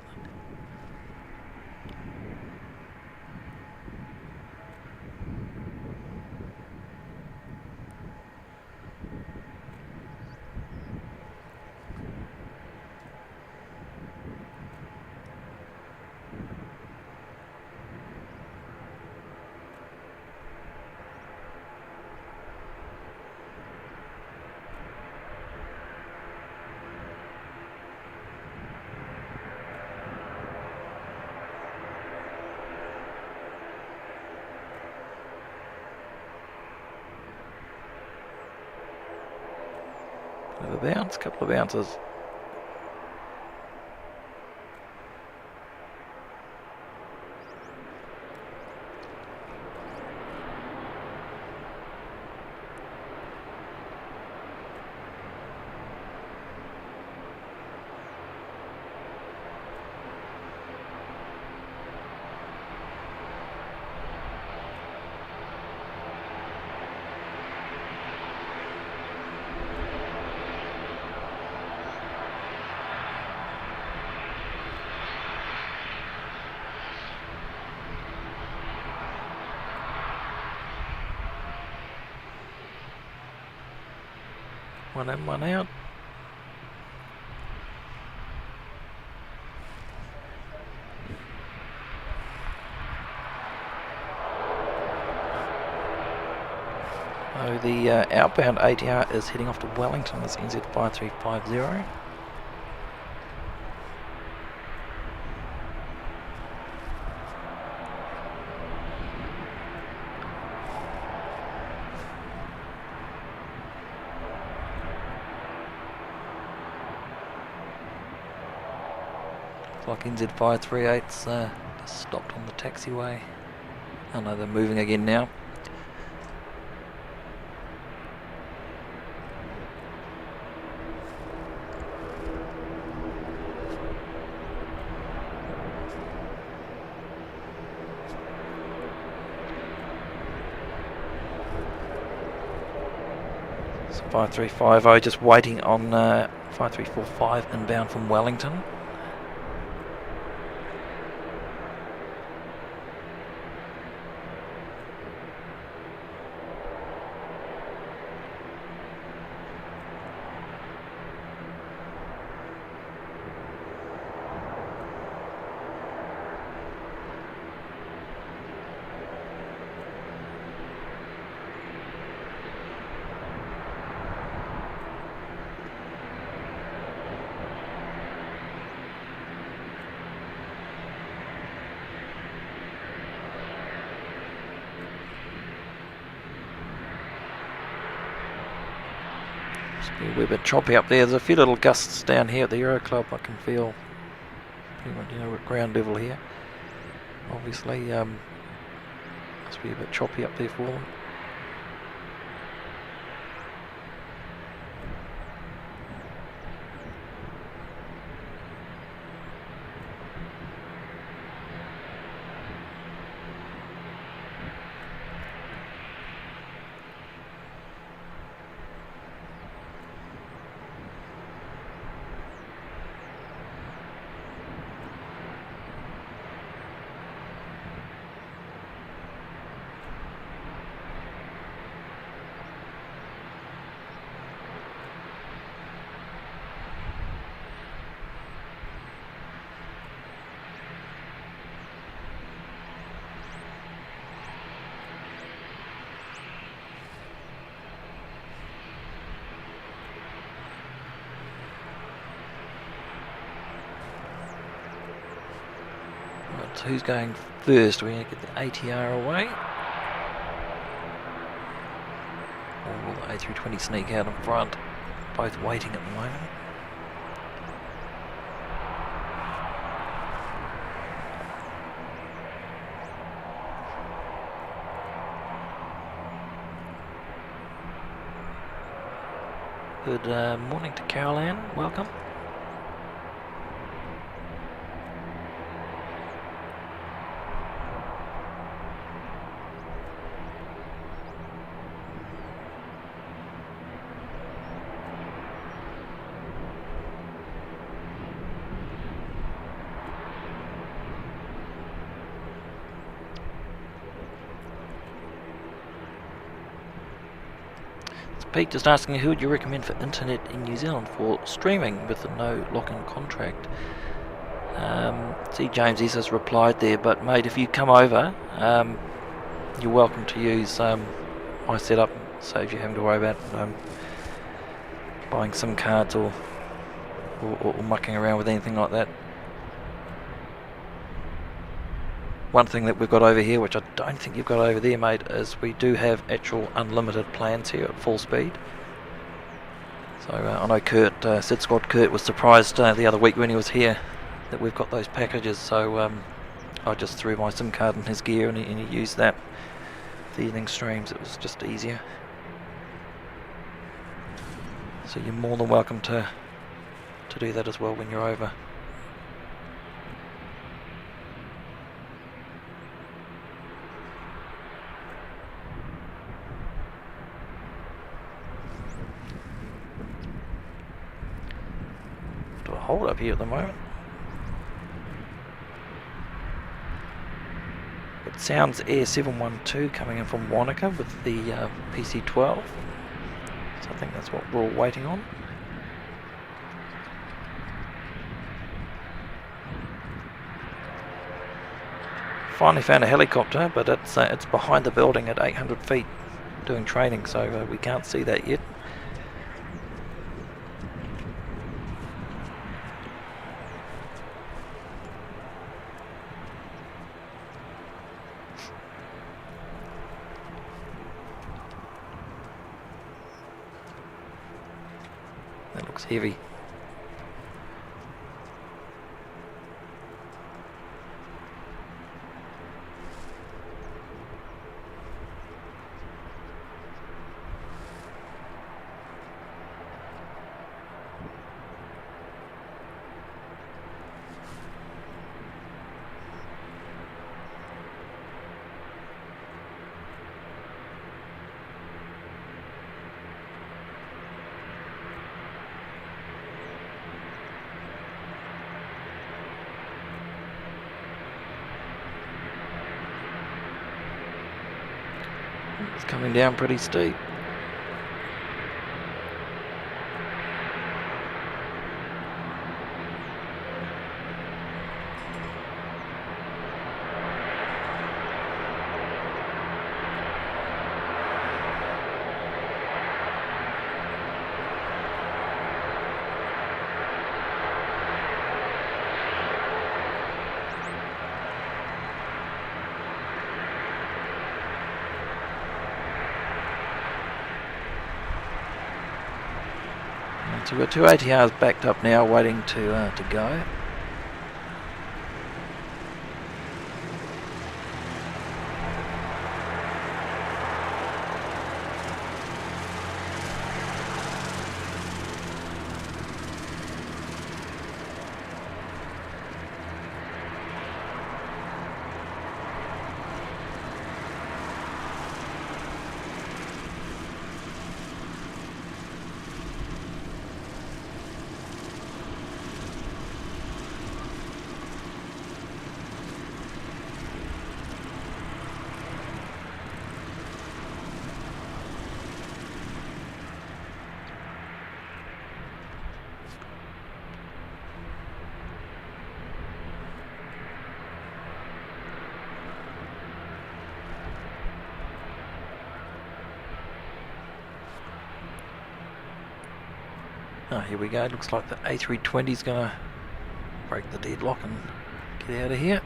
Speaker 1: Have a bounce, couple of bounces. One in, one out. So the outbound ATR is heading off to Wellington. That's NZ 5350. Like NZ 538's just stopped on the taxiway. Oh no, they're moving again now. So 5350 just waiting on 5345 inbound from Wellington. Be a wee bit choppy up there. There's a few little gusts down here at the Euro Club. I can feel, we're at ground level here. Obviously, must be a bit choppy up there for them. So who's going first? We're going to get the ATR away. Or will the A320 sneak out in front? Both waiting at the moment. Good morning to Carol Ann. Welcome. Pete just asking, who would you recommend for internet in New Zealand for streaming with a no lock-in contract? See, James has replied there, but mate, if you come over, you're welcome to use my setup. Saves you having to worry about buying SIM cards or mucking around with anything like that. One thing that we've got over here, which I don't think you've got over there, mate, is we do have actual unlimited plans here at full speed. So I know Sid Squad Kurt was surprised the other week when he was here that we've got those packages. So I just threw my SIM card in his gear and he used that for the evening streams. It was just easier. So you're more than welcome to do that as well when you're over. Hold up here at the moment. It sounds Air 712 coming in from Wanaka with the PC-12. So I think that's what we're all waiting on. Finally found a helicopter, but it's behind the building at 800 feet doing training, so we can't see that yet. That looks heavy. It's coming down pretty steep. So we've got two ATRs backed up now, waiting to go. Oh, here we go. Looks like the A320 is going to break the deadlock and get out of here.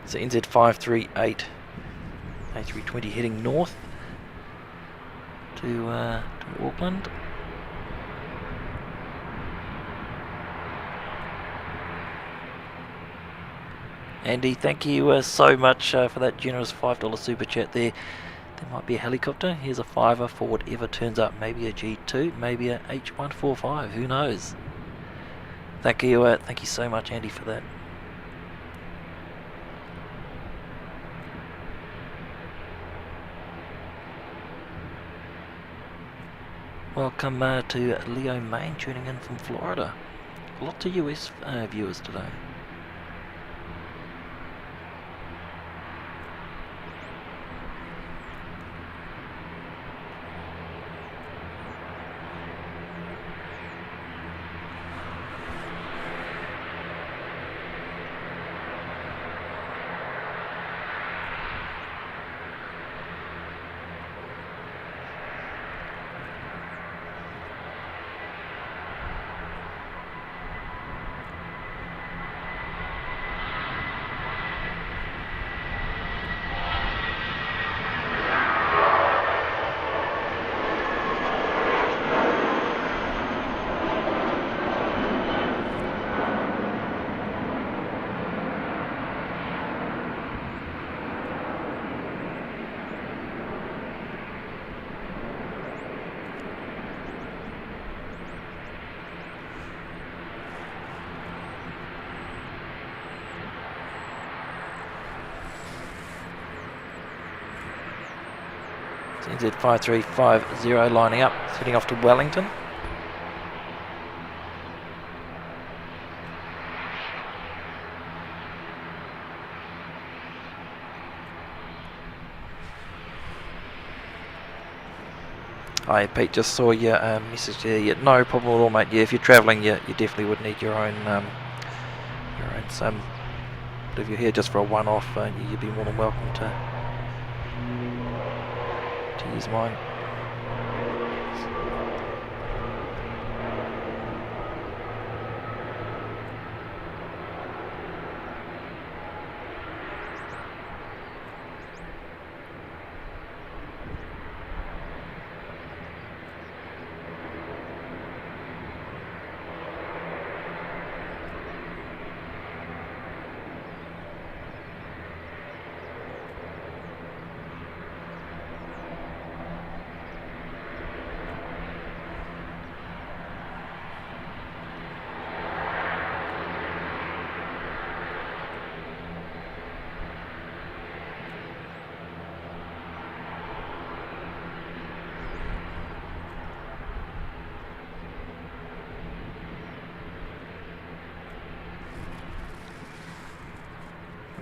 Speaker 1: So NZ538 A320 heading north to Auckland. Andy, thank you so much for that generous $5 super chat there. There might be a helicopter. Here's a $5 for whatever turns up. Maybe a G2, maybe a H145. Who knows? Thank you so much, Andy, for that. Welcome to Leo Main, tuning in from Florida. Lots of US viewers today. NZ5350 lining up, heading off to Wellington. Hi Pete, just saw your message there. Yeah, no problem at all, mate. Yeah, if you're travelling, you definitely would need your own some. But if you're here just for a one-off, you'd be more than welcome to use mine.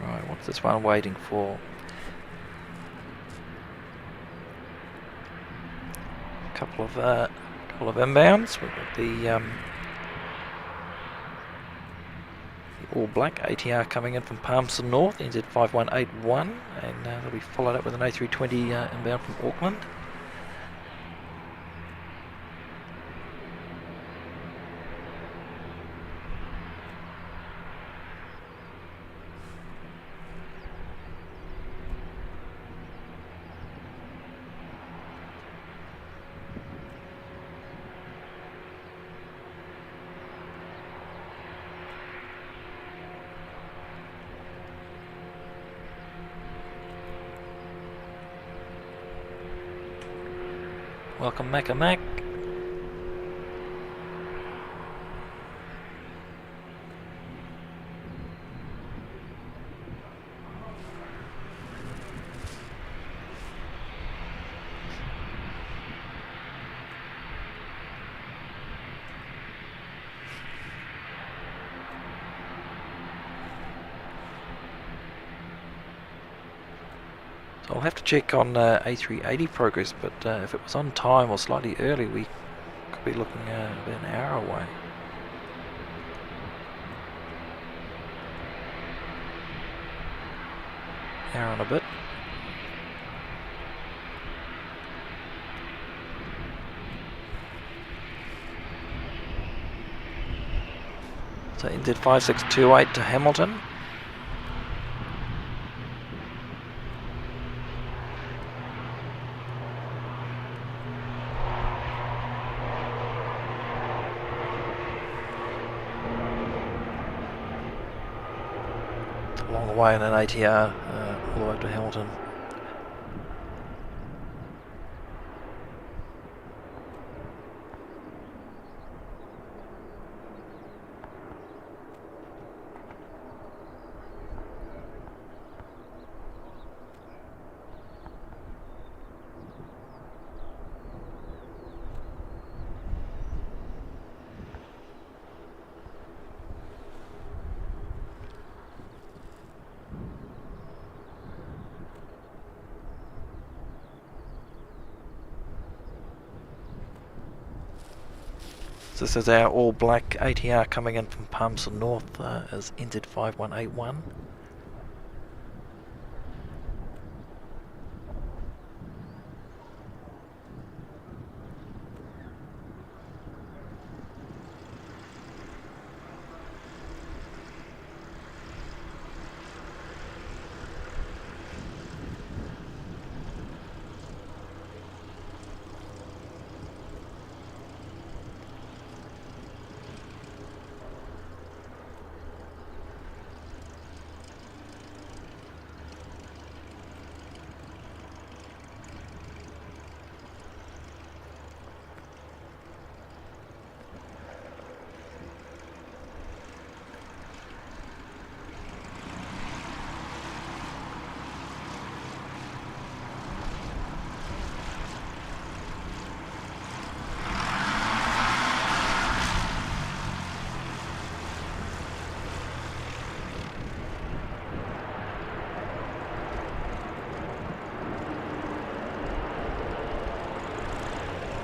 Speaker 1: Right, what's this one waiting for? A couple of inbounds. We've got the all black ATR coming in from Palmerston North, NZ5181, and they'll be followed up with an A320 inbound from Auckland. Welcome Mac. So I'll have to check on A380 progress, but if it was on time or slightly early, we could be looking about an hour away. Hour and a bit. So NZ 5628 to Hamilton. Along the way in an ATR all the way up to Hamilton. So this is our all black ATR coming in from Palmerston North as NZ5181.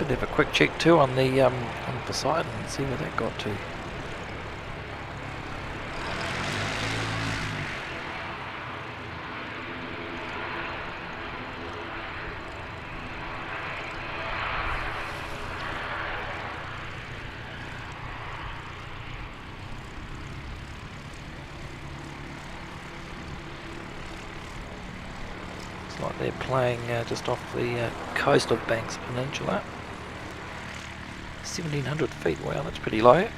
Speaker 1: Better have a quick check too on the Poseidon and see where that got to. Like they're playing just off the coast of Banks Peninsula. 1700 feet, wow, that's pretty low.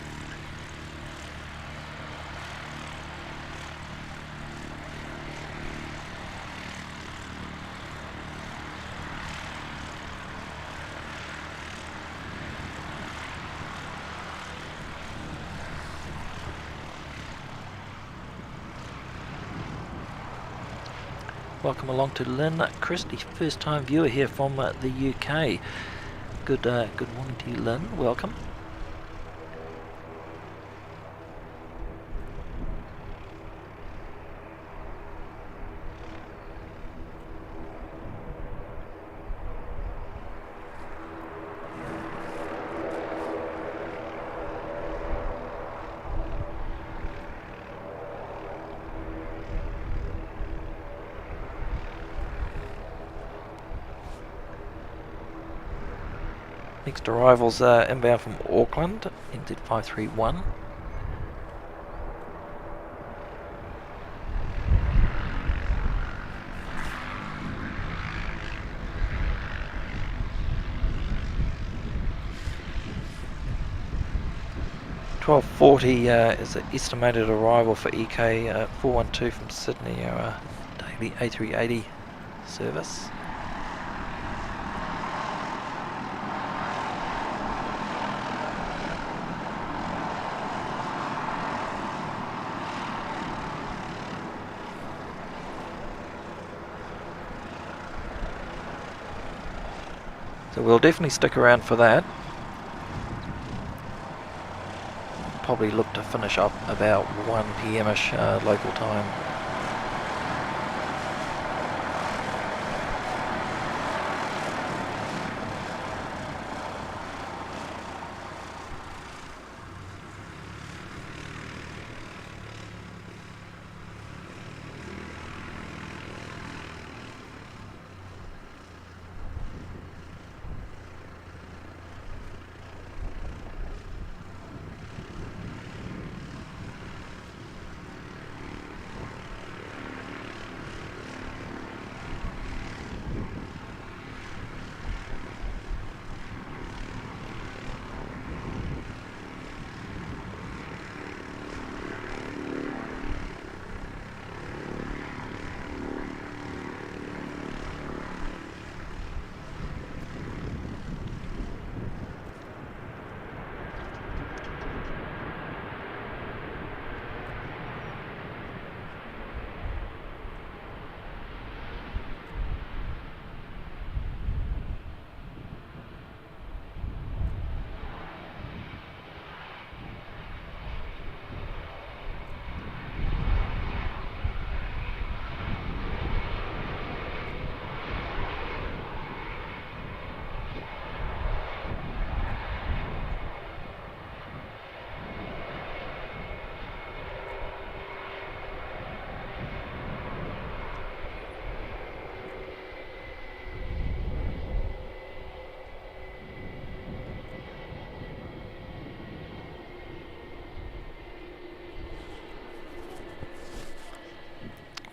Speaker 1: Welcome along to Lynn Christie, first time viewer here from the UK. Good morning to you, Lynn, welcome. Next arrivals inbound from Auckland, NZ531. $12.40 is the estimated arrival for EK 412 from Sydney, our daily A380 service. So we'll definitely stick around for that. Probably look to finish up about 1 PM-ish local time.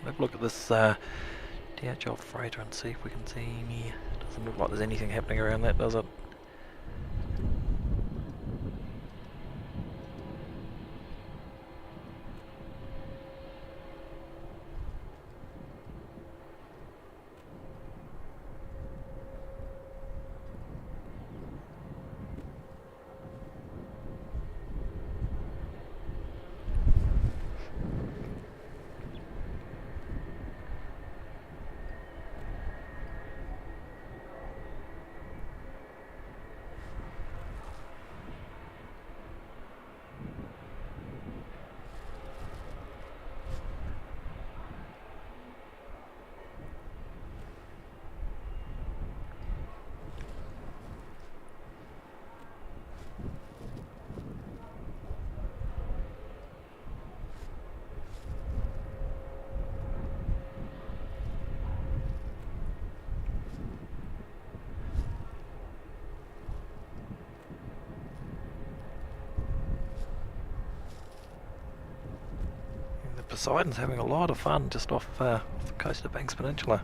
Speaker 1: Have a look at this DHL freighter and see if we can see any. Doesn't look like there's anything happening around that, does it? Poseidon's having a lot of fun just off the coast of Banks Peninsula.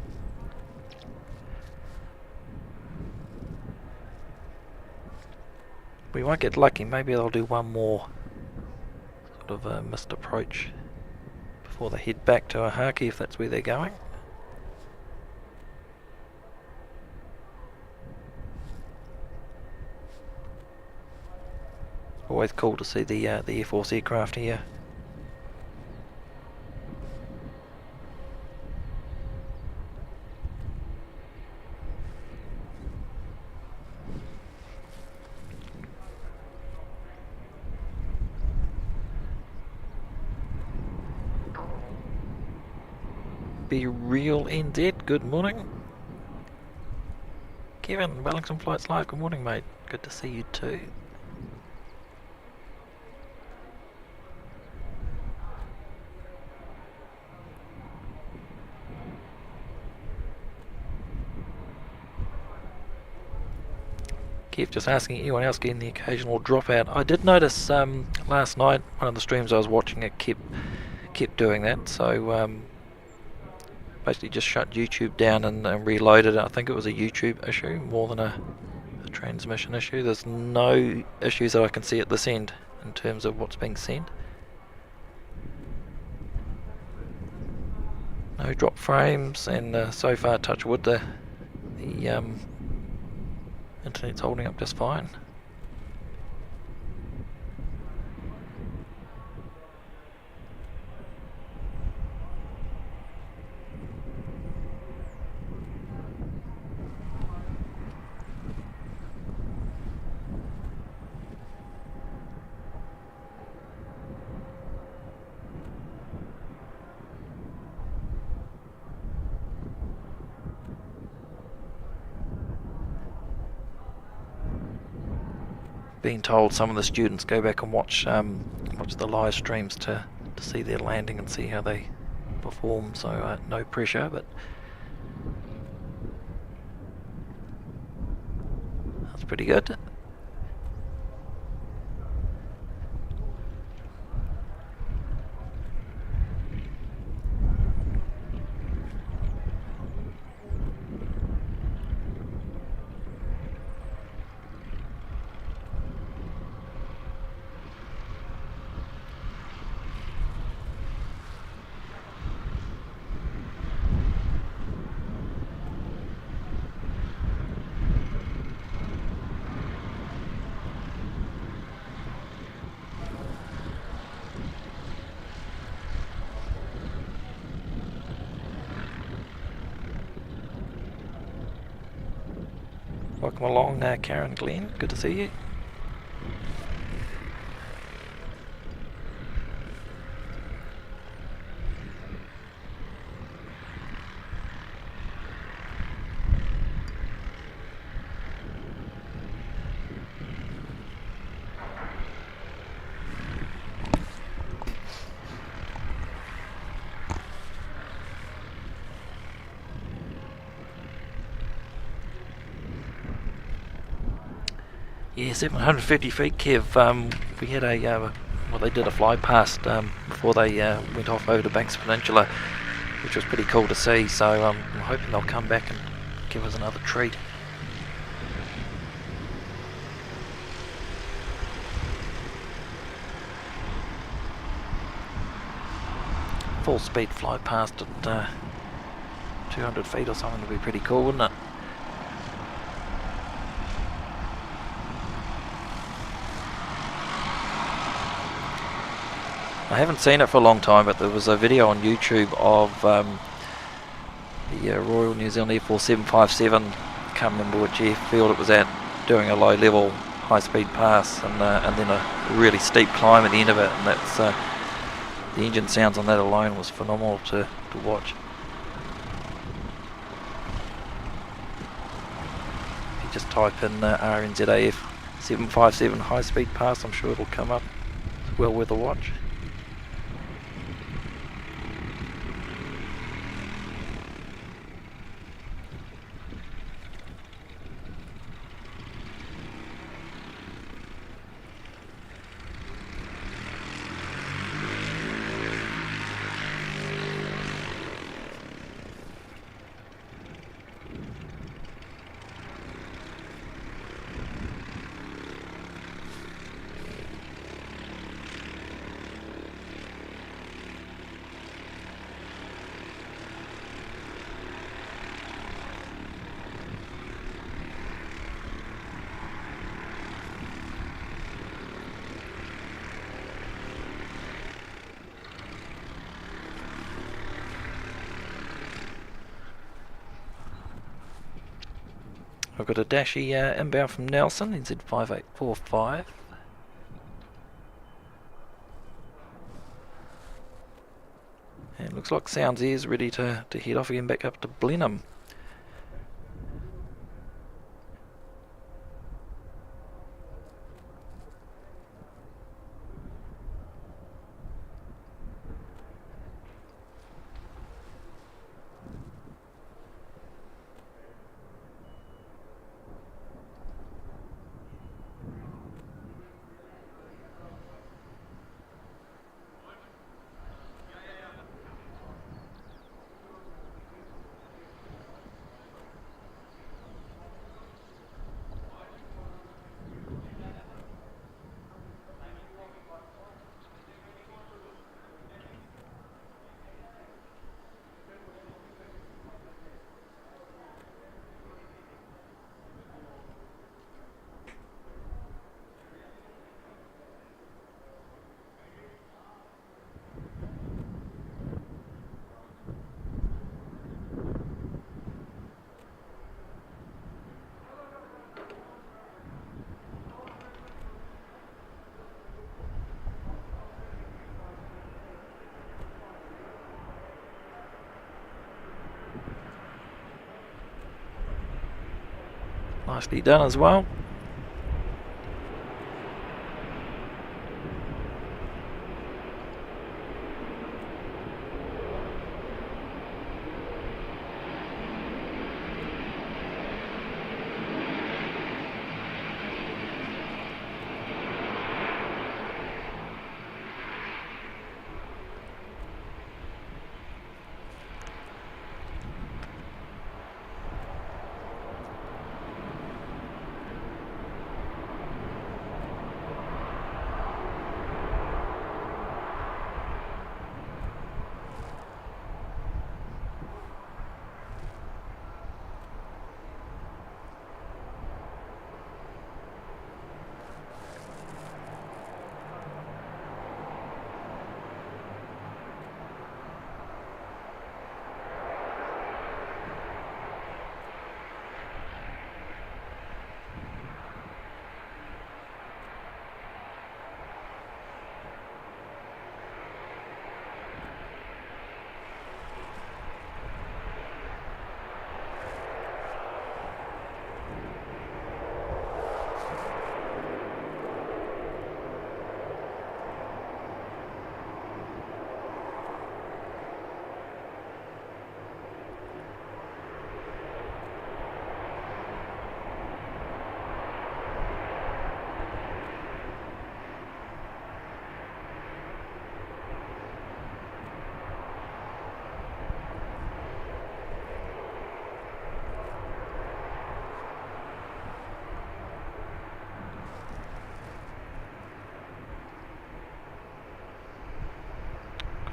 Speaker 1: We won't get lucky, maybe they'll do one more sort of missed approach before they head back to Ahaki if that's where they're going. Always cool to see the Air Force aircraft here. Be Real NZ, good morning. Kevin, Wellington Flights Live, good morning mate. Good to see you too. Kev just asking anyone else getting the occasional dropout. I did notice last night, one of the streams I was watching, it kept doing that, so basically just shut YouTube down and reloaded it. I think it was a YouTube issue more than a transmission issue. There's no issues that I can see at this end in terms of what's being sent. No drop frames, and so far, touch wood, the internet's holding up just fine. Being told some of the students go back and watch the live streams to see their landing and see how they perform, so no pressure, but that's pretty good. Welcome along, Karen Glenn. Good to see you. Yeah, 750 feet, Kev. We had they did a fly past before they went off over to Banks Peninsula, which was pretty cool to see. So I'm hoping they'll come back and give us another treat. Full speed fly past at 200 feet or something would be pretty cool, wouldn't it? I haven't seen it for a long time, but there was a video on YouTube of the Royal New Zealand Air Force 757, can't remember which airfield it was at, doing a low level high speed pass, and then a really steep climb at the end of it, and that's the engine sounds on that alone was phenomenal to watch. If you just type in RNZAF 757 high speed pass, I'm sure it'll come up. It's well worth a watch. I've got a Dashi inbound from Nelson, NZ5845. And looks like Sounds Air's ready to head off again back up to Blenheim. Nicely done as well.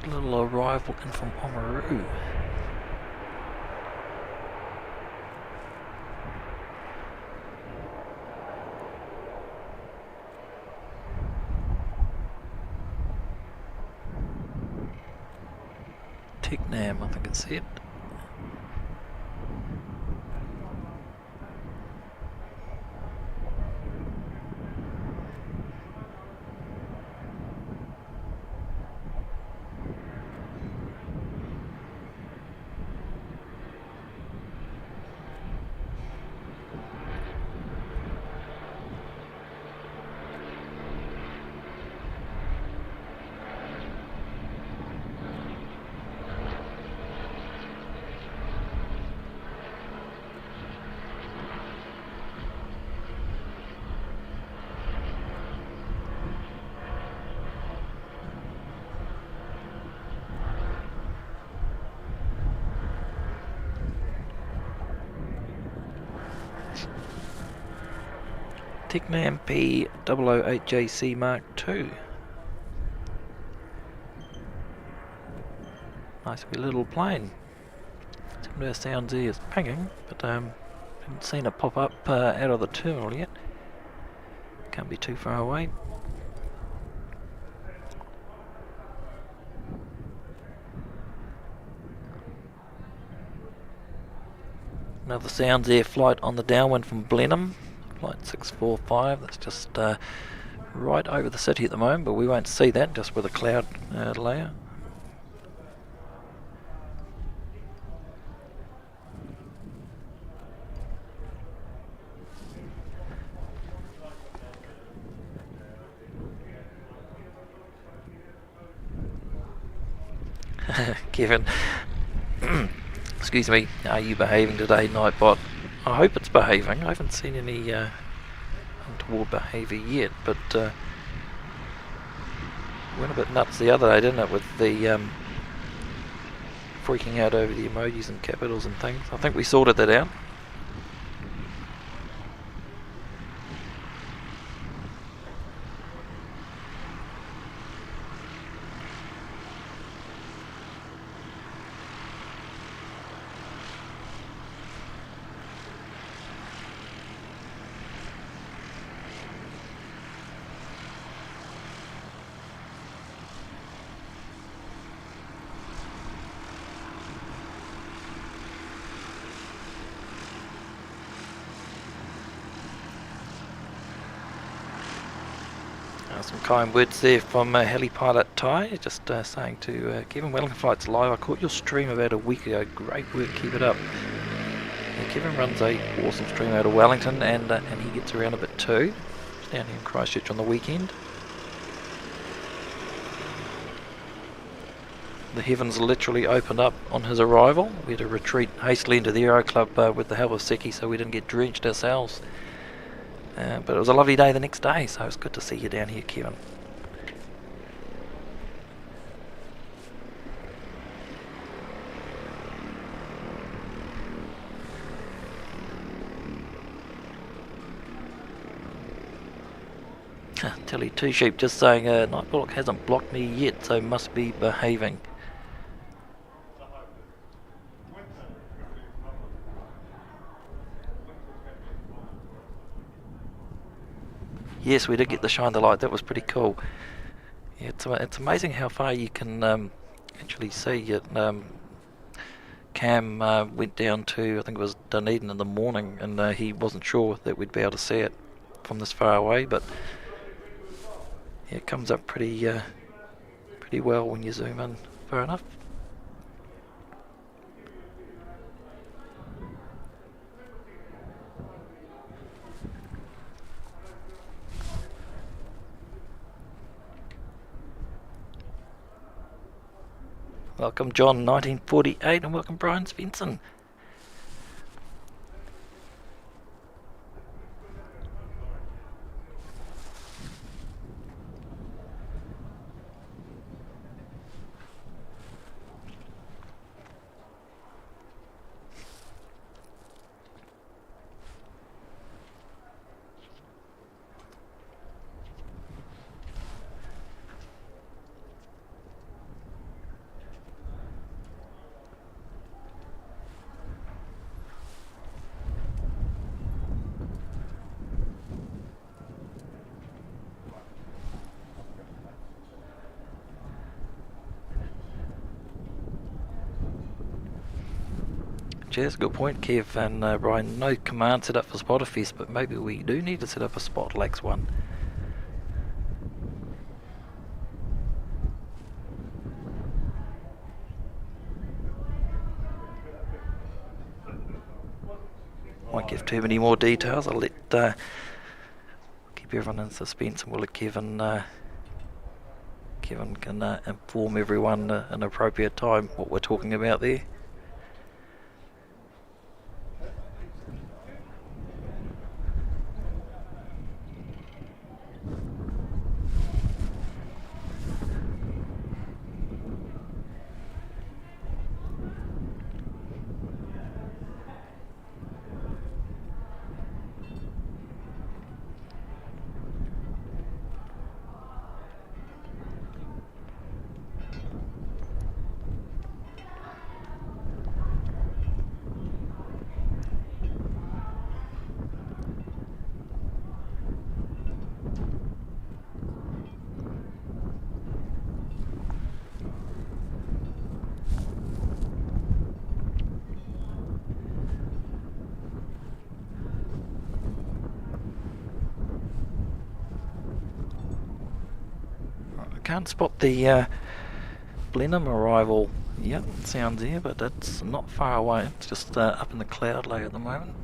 Speaker 1: A little arrival in from Oamaru. Tignam, I think it's it. Tignam P008JC Mark II. Nice wee little plane. Similar Sounds Air is pinging, but haven't seen it pop up out of the terminal yet. Can't be too far away. Another Sounds Air flight on the downwind from Blenheim, flight 645. That's just right over the city at the moment, but we won't see that just with a cloud layer. Kevin, excuse me, are you behaving today, Nightbot? I hope it's behaving. I haven't seen any untoward behaviour yet, but went a bit nuts the other day, didn't it, with the freaking out over the emojis and capitals and things. I think we sorted that out. Some kind words there from Helipilot Ty, just saying to Kevin, Wellington Flight's live. I caught your stream about a week ago. Great work, keep it up. Yeah, Kevin runs a awesome stream out of Wellington, and he gets around a bit too. He's down here in Christchurch on the weekend. The heavens literally opened up on his arrival. We had to retreat hastily into the Aero Club with the help of Seki, so we didn't get drenched ourselves. But it was a lovely day the next day, so it's good to see you down here, Kevin. Tilly Two Sheep just saying Nightblock hasn't blocked me yet, so must be behaving. Yes, we did get the shine the light. That was pretty cool. Yeah, it's amazing how far you can actually see it. Cam went down to, I think it was Dunedin in the morning, and he wasn't sure that we'd be able to see it from this far away, but yeah, it comes up pretty well when you zoom in far enough. Welcome John 1948, and welcome Brian Svensson. Cheers, good point, Kev and Brian. No command set up for Spotterfest, but maybe we do need to set up a Spotlax one. Won't give too many more details. I'll let keep everyone in suspense, and we'll let Kevin can inform everyone at an appropriate time what we're talking about there. can't spot the Blenheim arrival. Yep, sounds here, but that's not far away. It's just up in the cloud layer at the moment.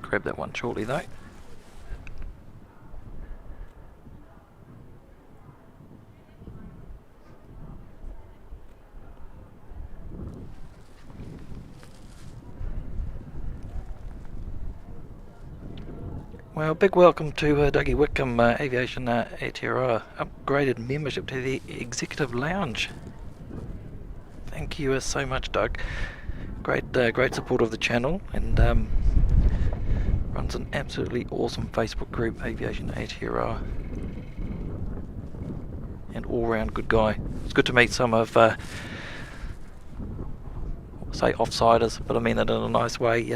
Speaker 1: Grab that one shortly though. Well, big welcome to Dougie Wickham, Aviation Aotearoa, upgraded membership to the Executive Lounge. Thank you so much, Doug. Great support of the channel, and runs an absolutely awesome Facebook group, Aviation Aotearoa. And all-round good guy. It's good to meet some of, say, offsiders, but I mean that in a nice way.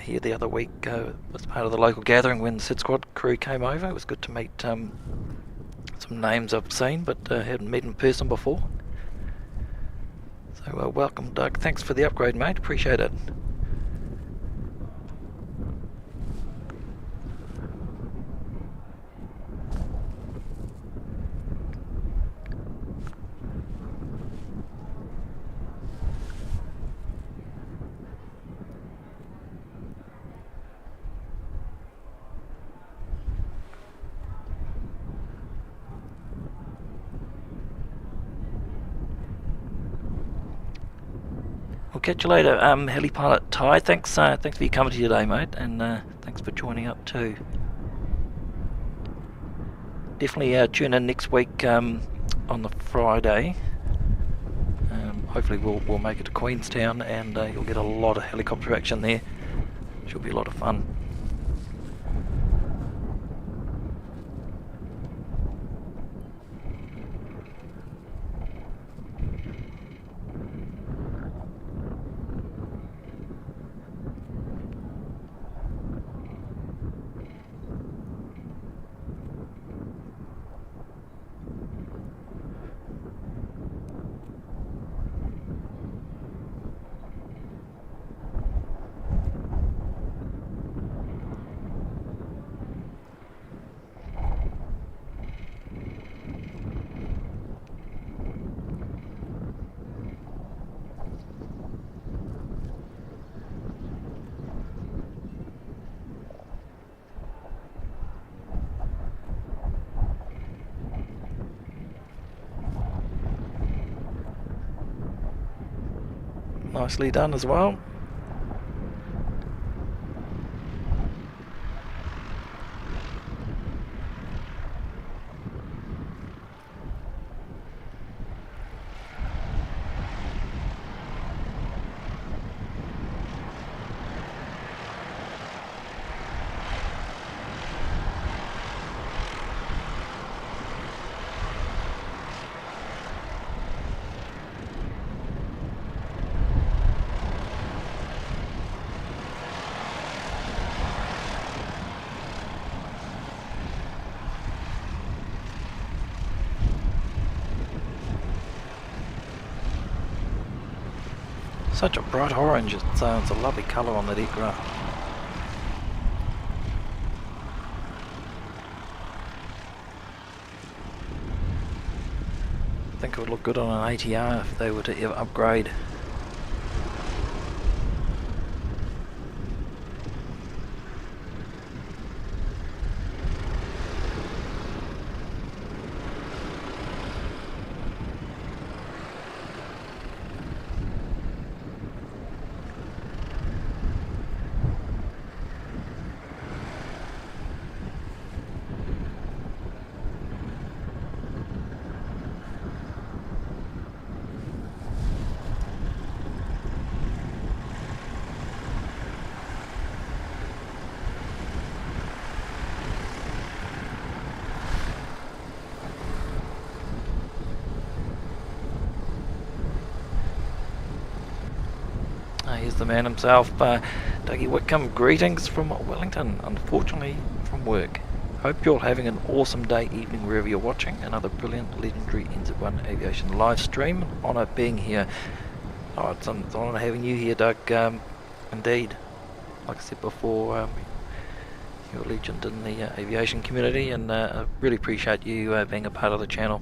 Speaker 1: Here the other week was part of the local gathering when the SID Squad crew came over. It was good to meet some names I've seen but hadn't met in person before. So welcome, Doug. Thanks for the upgrade, mate. Appreciate it. We'll catch you later, heli pilot Ty. Thanks for your coming today, mate, and thanks for joining up too. Definitely tune in next week on the Friday. Hopefully we'll make it to Queenstown, and you'll get a lot of helicopter action there. Should be a lot of fun. Nicely done as well. Such a bright orange, it's a lovely colour on that aircraft. I think it would look good on an ATR if they were to ever upgrade. Here's the man himself, Dougie Whitcomb. Greetings from Wellington, unfortunately from work. Hope you're all having an awesome day, evening, wherever you're watching. Another brilliant, legendary NZ1 Aviation live stream. Honour being here. Oh, it's an honour having you here, Doug. Indeed. Like I said before, You're a legend in the aviation community, and I really appreciate you being a part of the channel.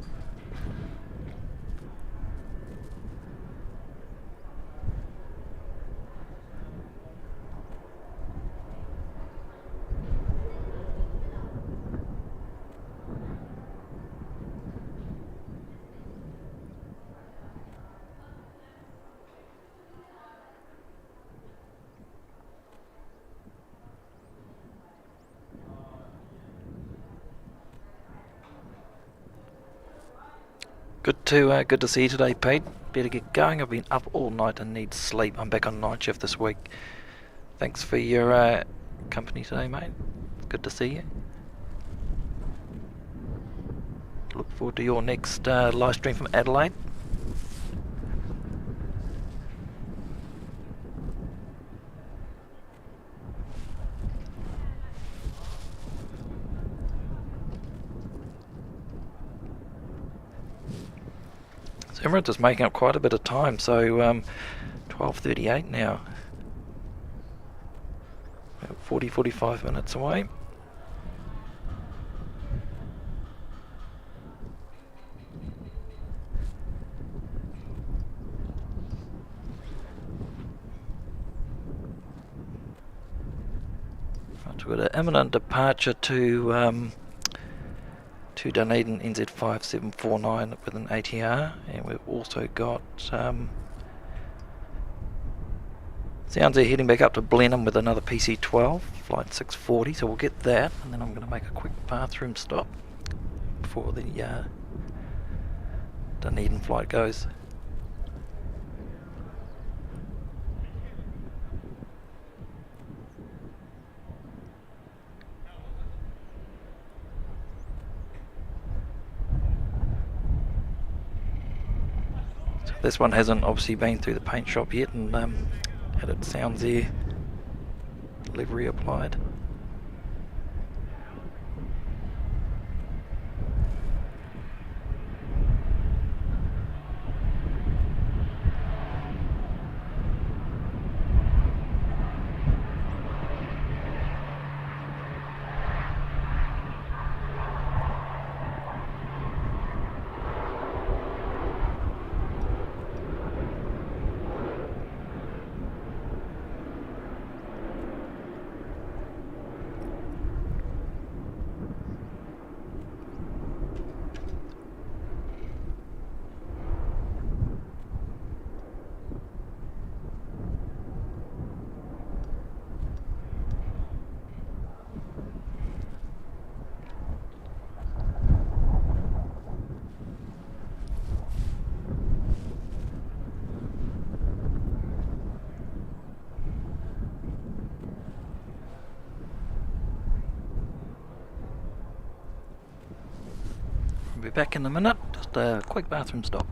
Speaker 1: Good to see you today, Pete. Better get going. I've been up all night and need sleep. I'm back on night shift this week. Thanks for your company today, mate. Good to see you. Look forward to your next live stream from Adelaide. So Emirates is making up quite a bit of time, so 12:38 now. 45 minutes away. We've got an imminent departure to Dunedin NZ5749 with an ATR, and we've also got sounds they're heading back up to Blenheim with another PC12 flight 640, so we'll get that, and then I'm going to make a quick bathroom stop before the Dunedin flight goes. This one hasn't obviously been through the paint shop yet and had its sounds there livery applied. Be back in a minute, just a quick bathroom stop.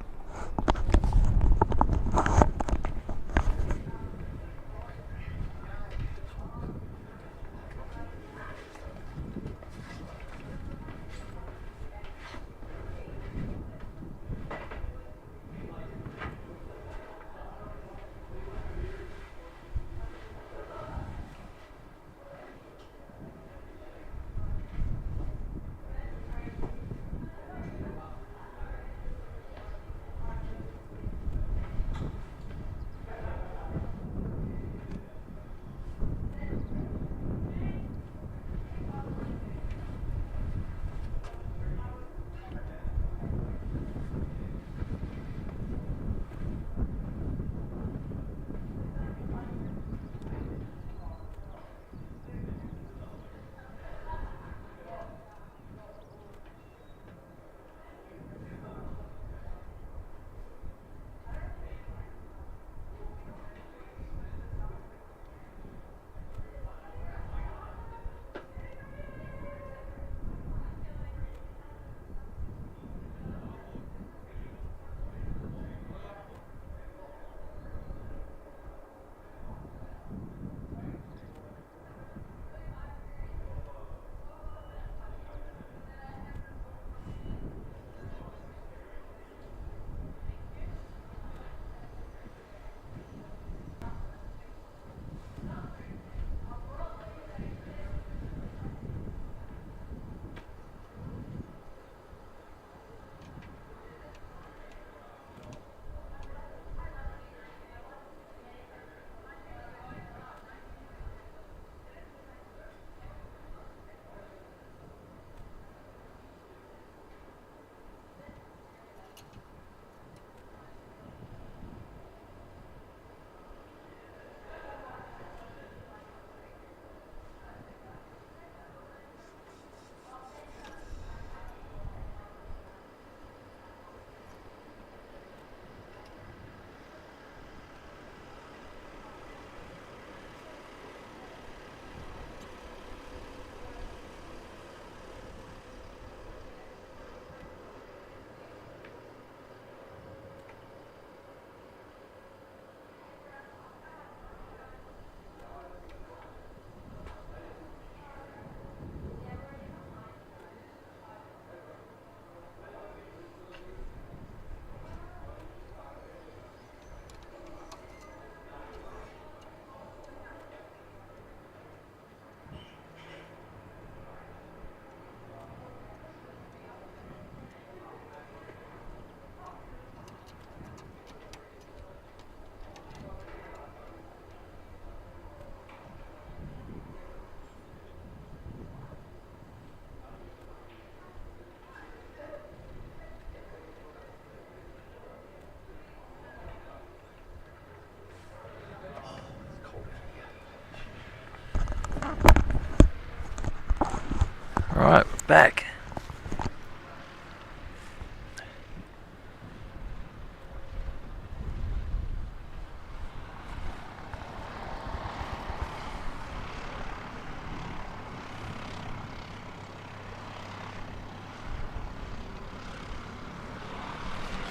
Speaker 1: back.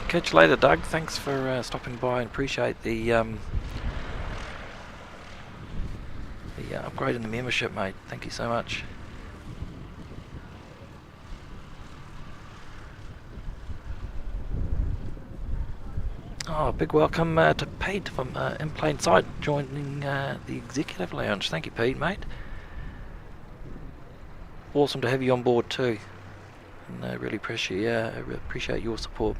Speaker 1: Catch you later, Doug. Thanks for stopping by and appreciate the upgrade in the membership, mate. Thank you so much. Oh, big welcome to Pete from In Plain Sight joining the Executive Lounge. Thank you, Pete, mate. Awesome to have you on board too. And I really appreciate your support.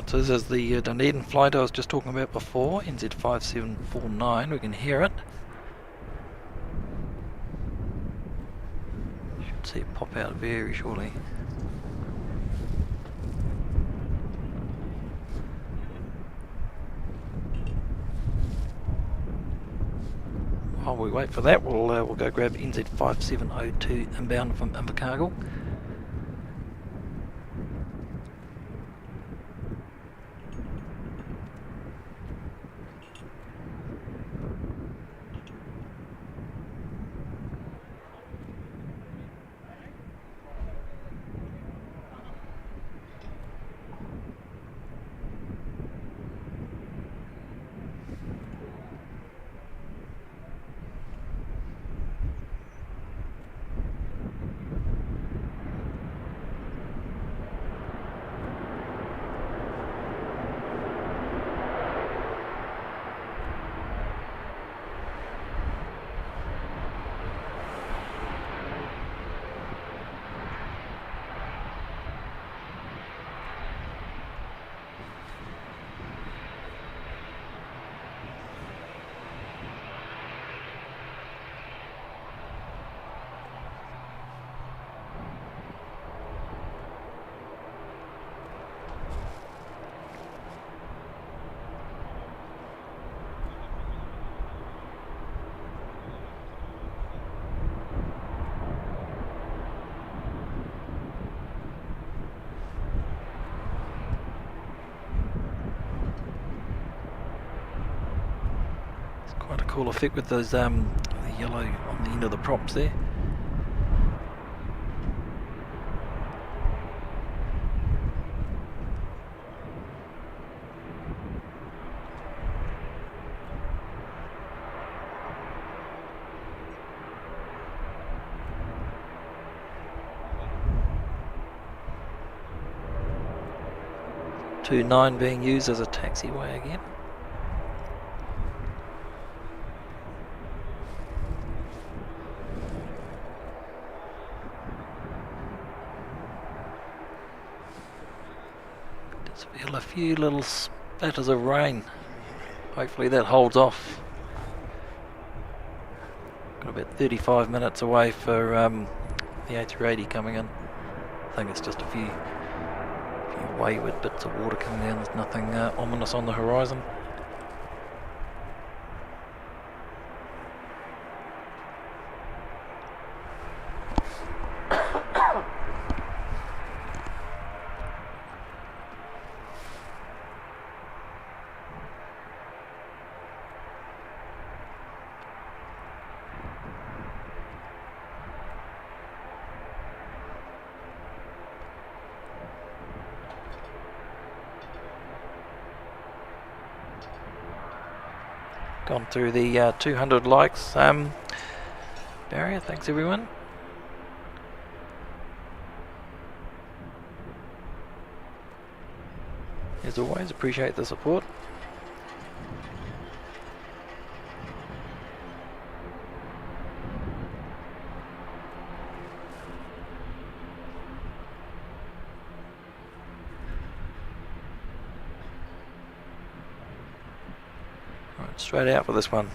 Speaker 1: So this is the Dunedin flight I was just talking about before, NZ5749, we can hear it. Should see it pop out very shortly. While we wait for that, we'll go grab NZ5702 inbound from Invercargill. Quite a cool effect with those the yellow on the end of the props there. .29 being used as a taxiway again. A few little spatters of rain. Hopefully that holds off. Got about 35 minutes away for the A380 coming in. I think it's just a few wayward bits of water coming down. There's nothing ominous on the horizon. Gone through the 200 likes barrier. Thanks everyone. As always, appreciate the support. Right, straight out for this one.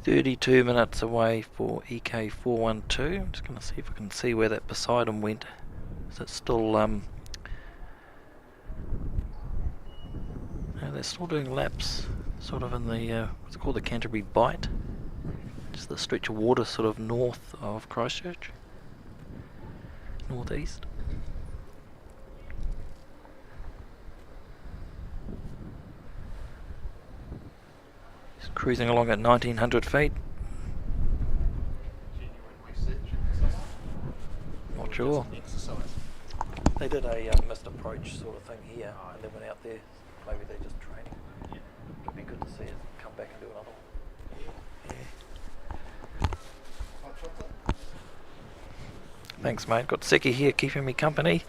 Speaker 1: .32 minutes away for EK412. I'm just going to see if I can see where that Poseidon went. Is it still no, they're still doing laps sort of in the what's it called, the Canterbury Bight, just the stretch of water sort of north of Christchurch, northeast. Just cruising along at 1900 feet. Not sure. They did a missed approach sort of thing here, and then went out there. Maybe they're just training. It'd be good to see it come back and do another one. Yeah. Thanks, mate. Got Seki here keeping me company.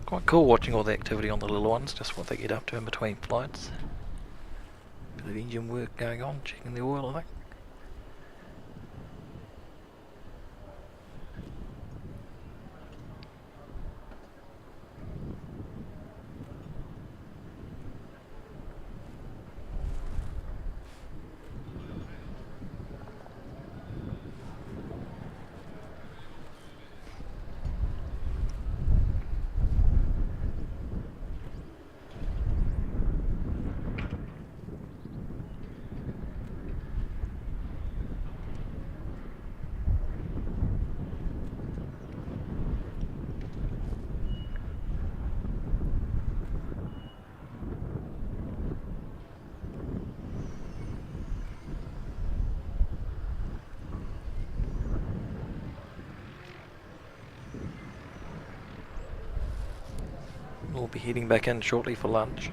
Speaker 1: Quite cool watching all the activity on the little ones, just what they get up to in between flights. Bit of engine work going on, checking the oil, I think. We'll be heading back in shortly for lunch.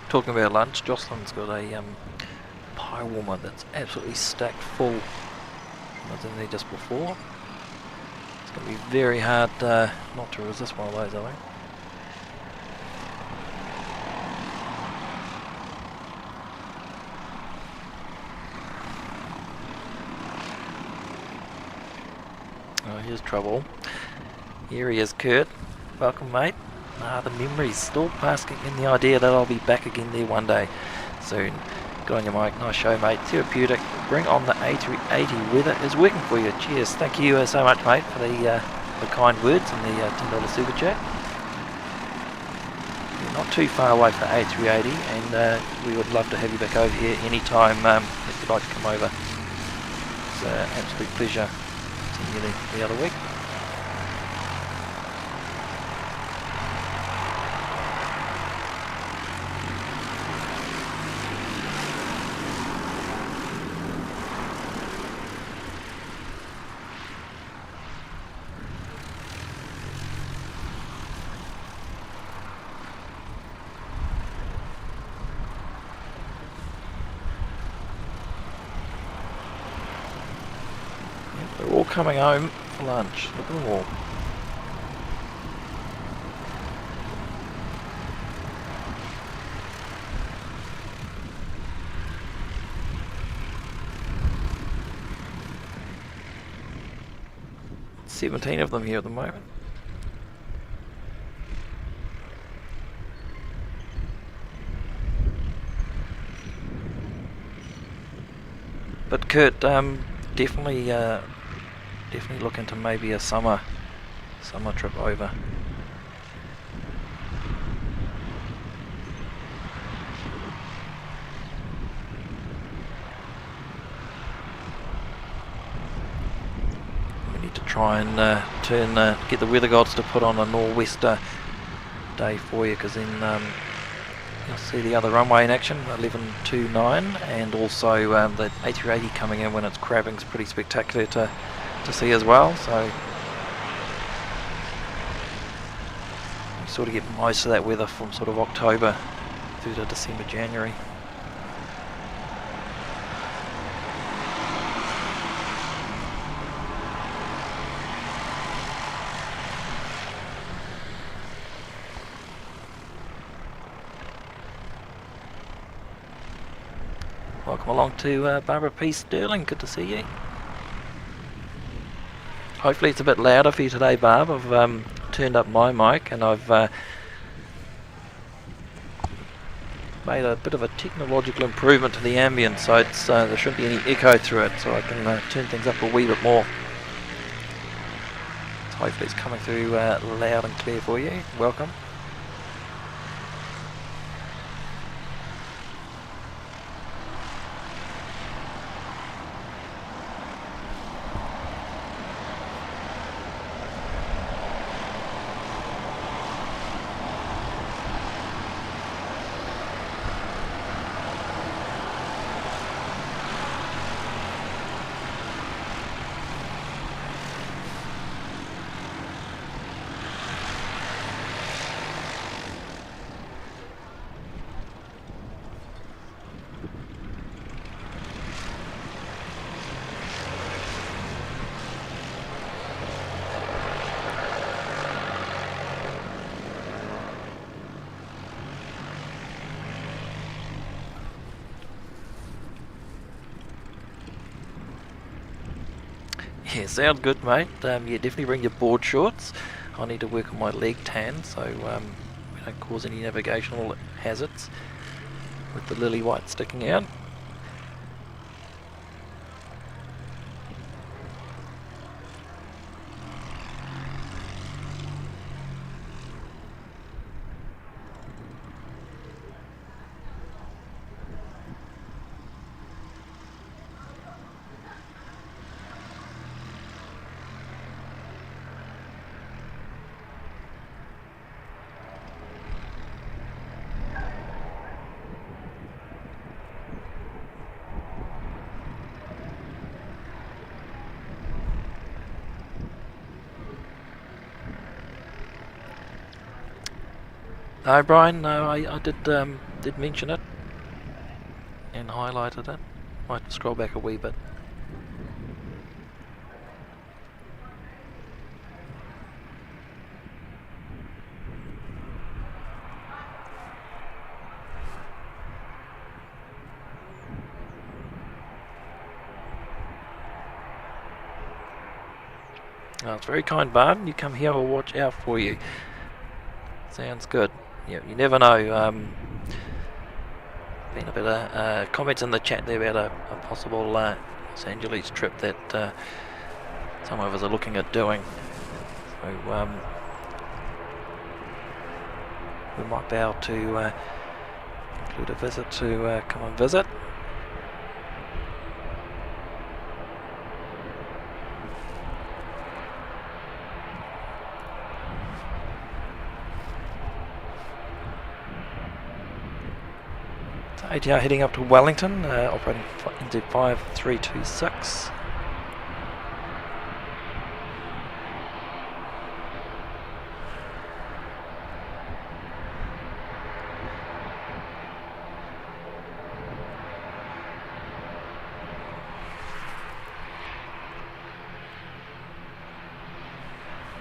Speaker 1: Talking about lunch, Jocelyn's got a pie warmer that's absolutely stacked full. I was in there just before. It's going to be very hard not to resist one of those, I think. Oh, here's trouble. Here he is, Kurt. Welcome, mate. The memories, still basking in the idea that I'll be back again there one day soon. Good on you, Mike. Nice show, mate. Therapeutic. Bring on the A380. Weather is working for you. Cheers. Thank you so much, mate, for the kind words and the $10 super chat. You're not too far away for the A380, and we would love to have you back over here anytime if you'd like to come over. It's an absolute pleasure seeing you the other week. They're all coming home for lunch. Look at them all. There's 17 of them here at the moment. But Kurt, definitely look into maybe a summer trip over. We need to try and get the weather gods to put on a nor'wester day for you, because then you'll see the other runway in action, 11.29, and also the A380 coming in when it's crabbing is pretty spectacular to see as well. So you sort of get most of that weather from sort of October through to December, January. Welcome along to Barbara P. Sterling, good to see you. Hopefully it's a bit louder for you today, Barb. I've turned up my mic and I've made a bit of a technological improvement to the ambience, so it's, there shouldn't be any echo through it, so I can turn things up a wee bit more. So hopefully it's coming through loud and clear for you. Welcome. Yeah, sounds good, mate. Yeah, definitely bring your board shorts. I need to work on my leg tan, so we don't cause any navigational hazards with the lily white sticking out. No, Brian, no, I did did mention it and highlighted it. Might scroll back a wee bit. Oh, it's very kind, Bart. You come here, we'll watch out for you. Sounds good. Yeah, you never know. Been a bit of comments in the chat there about a possible Los Angeles trip that some of us are looking at doing. So we might be able to include a visit to come and visit. ATR heading up to Wellington, operating into 5326.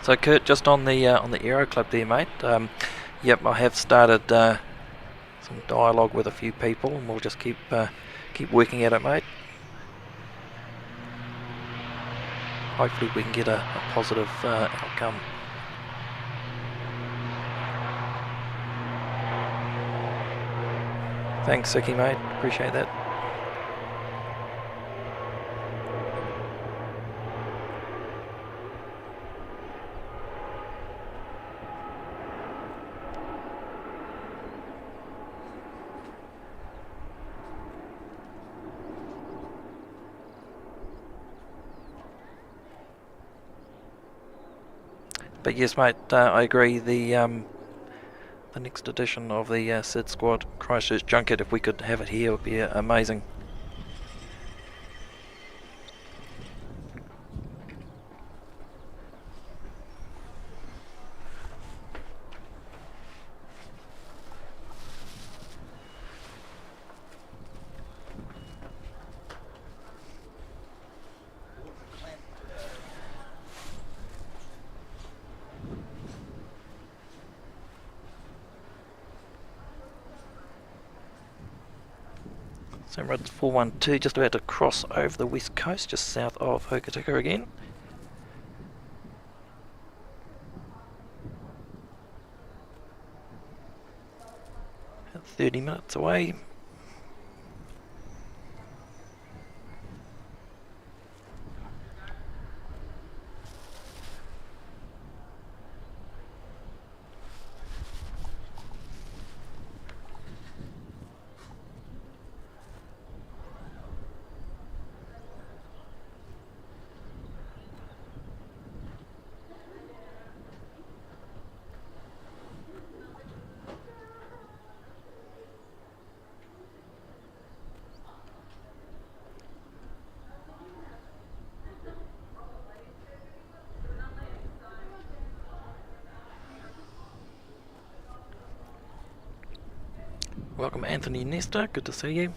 Speaker 1: So Kurt, just on the Aero Club there, mate. Yep, I have started some dialogue with a few people, and we'll just keep working at it, mate. Hopefully we can get a positive outcome. Thanks, Siki, mate. Appreciate that. But yes, mate, I agree. The next edition of the Sid Squad Christchurch Junket, if we could have it here, would be amazing. Emirates 412 just about to cross over the west coast, just south of Hokitika again. About 30 minutes away. Welcome Anthony Nesta, good to see you.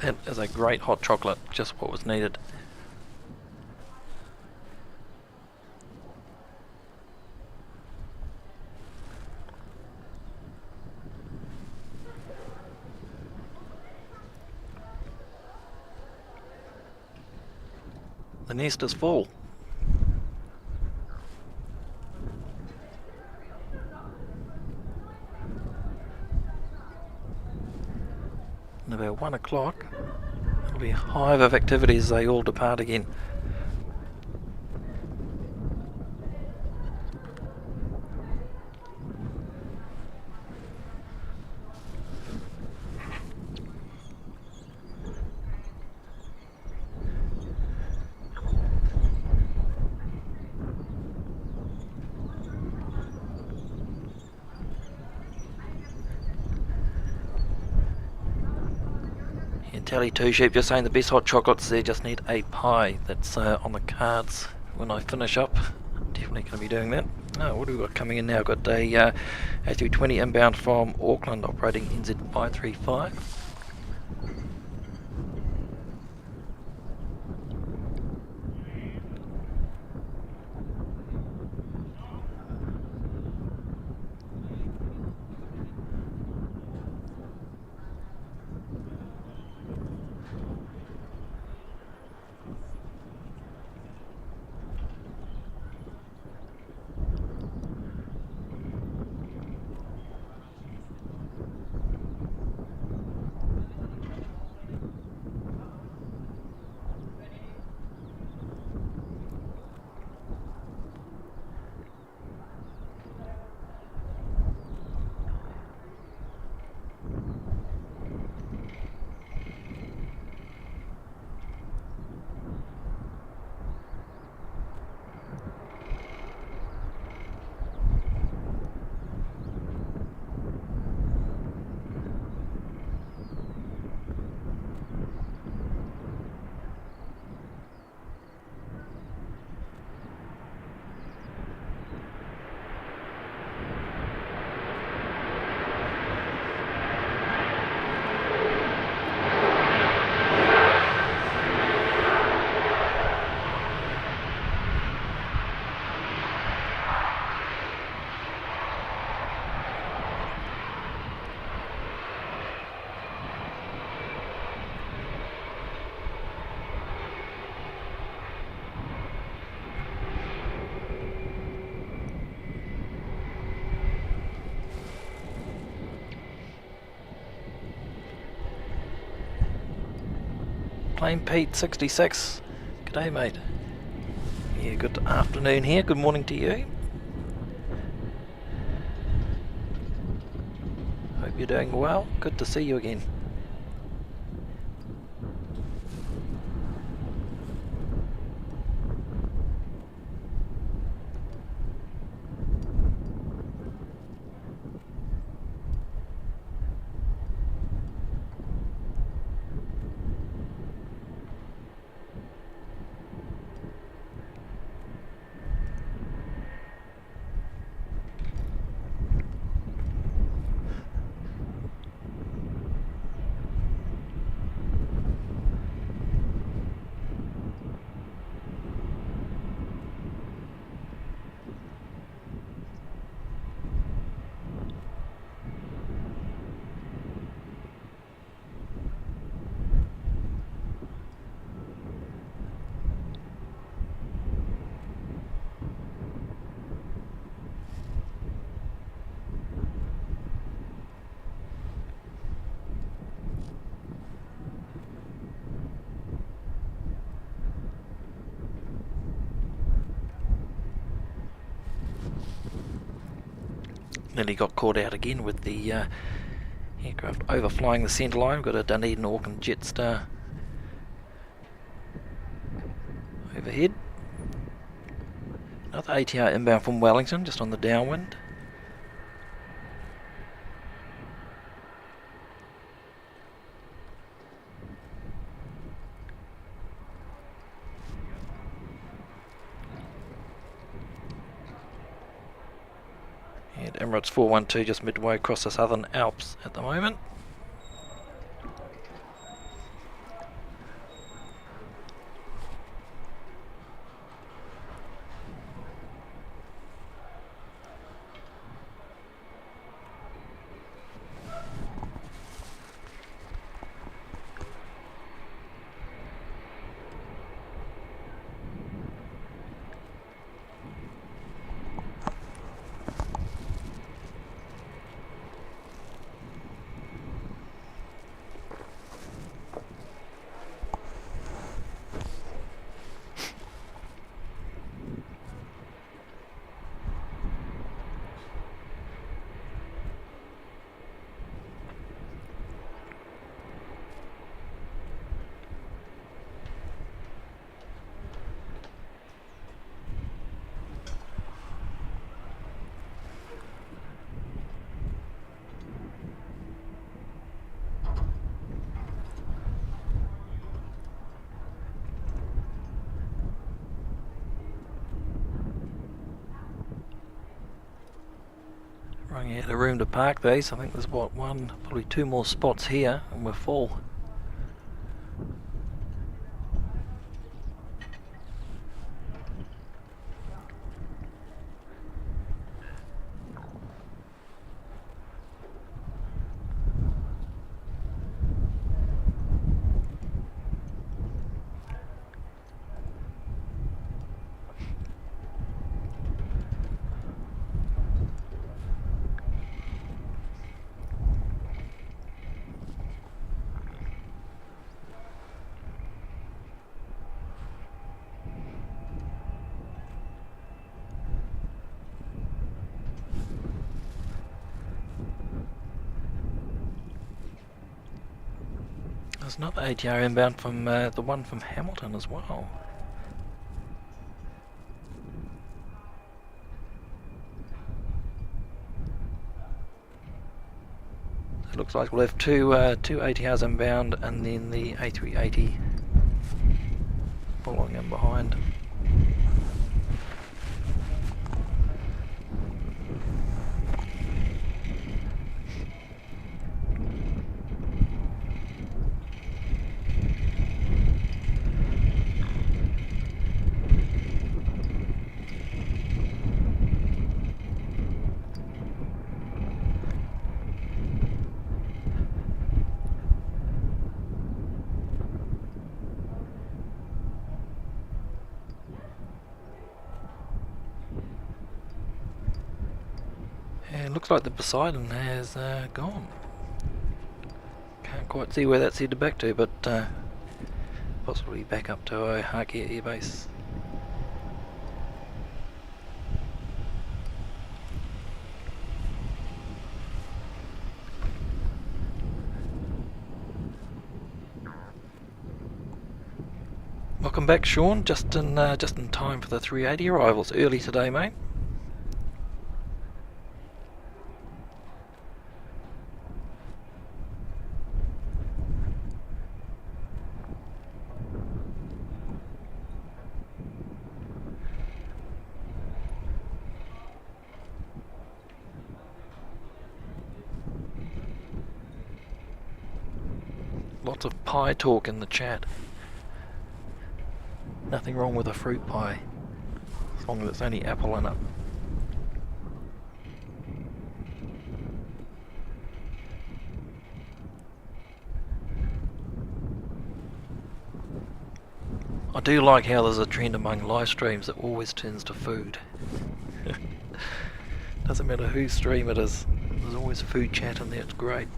Speaker 1: That is a great hot chocolate, just what was needed. The nest is full. And about 1 o'clock, it'll be a hive of activity as they all depart again. Tally Two Sheep just saying the best hot chocolates there, just need a pie. That's on the cards when I finish up. Definitely going to be doing that. Oh, what have we got coming in now? Got a A320 inbound from Auckland operating NZ535. Plain Pete 66. G'day mate. Yeah, good afternoon here. Good morning to you. Hope you're doing well. Good to see you again. Nearly got caught out again with the aircraft overflying the centre line. We've got a Dunedin Auckland Jetstar overhead. Another ATR inbound from Wellington, just on the downwind. And Emirates 412 just midway across the Southern Alps at the moment. Running out of room to park these. I think there's what, one, probably two more spots here, and we're full. There's another ATR inbound from the one from Hamilton as well. It looks like we'll have two ATRs inbound and then the A380 following in behind. It looks like the Poseidon has gone. Can't quite see where that's headed back to, but possibly back up to Ohaki Air Base. Welcome back, Sean. Just in time for the 380 arrivals. Early today, mate. Lots of pie talk in the chat. Nothing wrong with a fruit pie, as long as it's only apple in it. I do like how there's a trend among live streams that always turns to food. Doesn't matter whose stream it is, there's always food chat in there, it's great.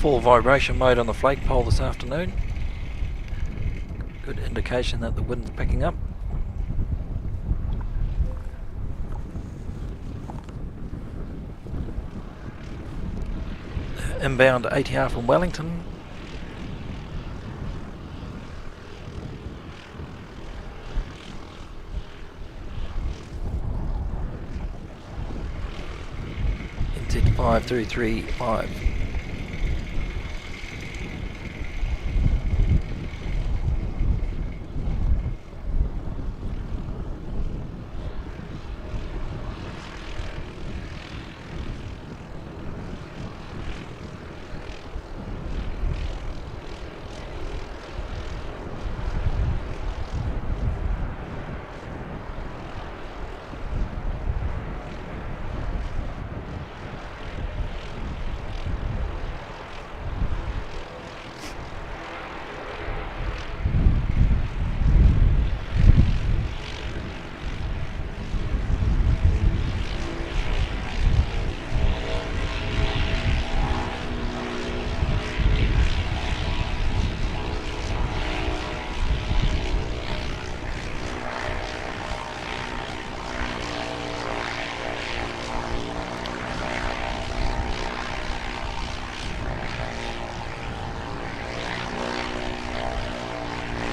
Speaker 1: Full vibration mode on the flagpole this afternoon. Good indication that the wind's picking up. Inbound ATR from Wellington. 5335.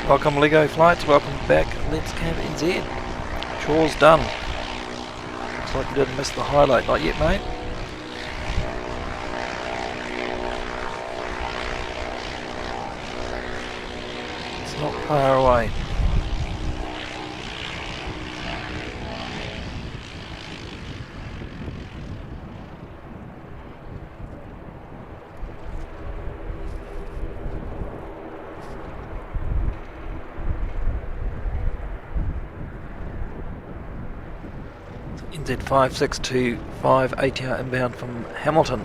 Speaker 1: Welcome Lego Flights, welcome back. Let's Camp NZ. Chores done. Looks like you didn't miss the highlight. Not yet, mate. It's not far away. NZ 5625 ATR inbound from Hamilton.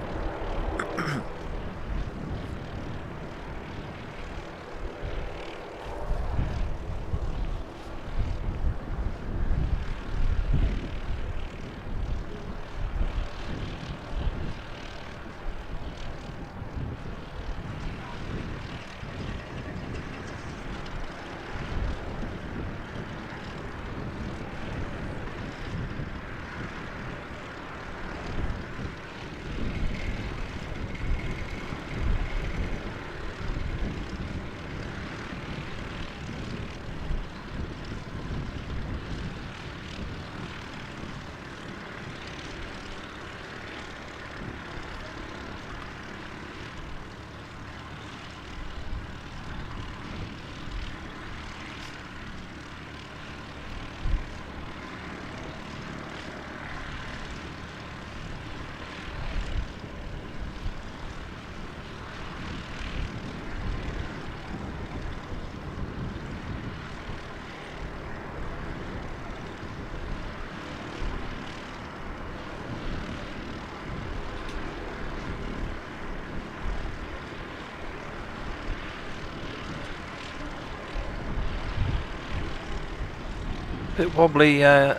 Speaker 1: Bit wobbly on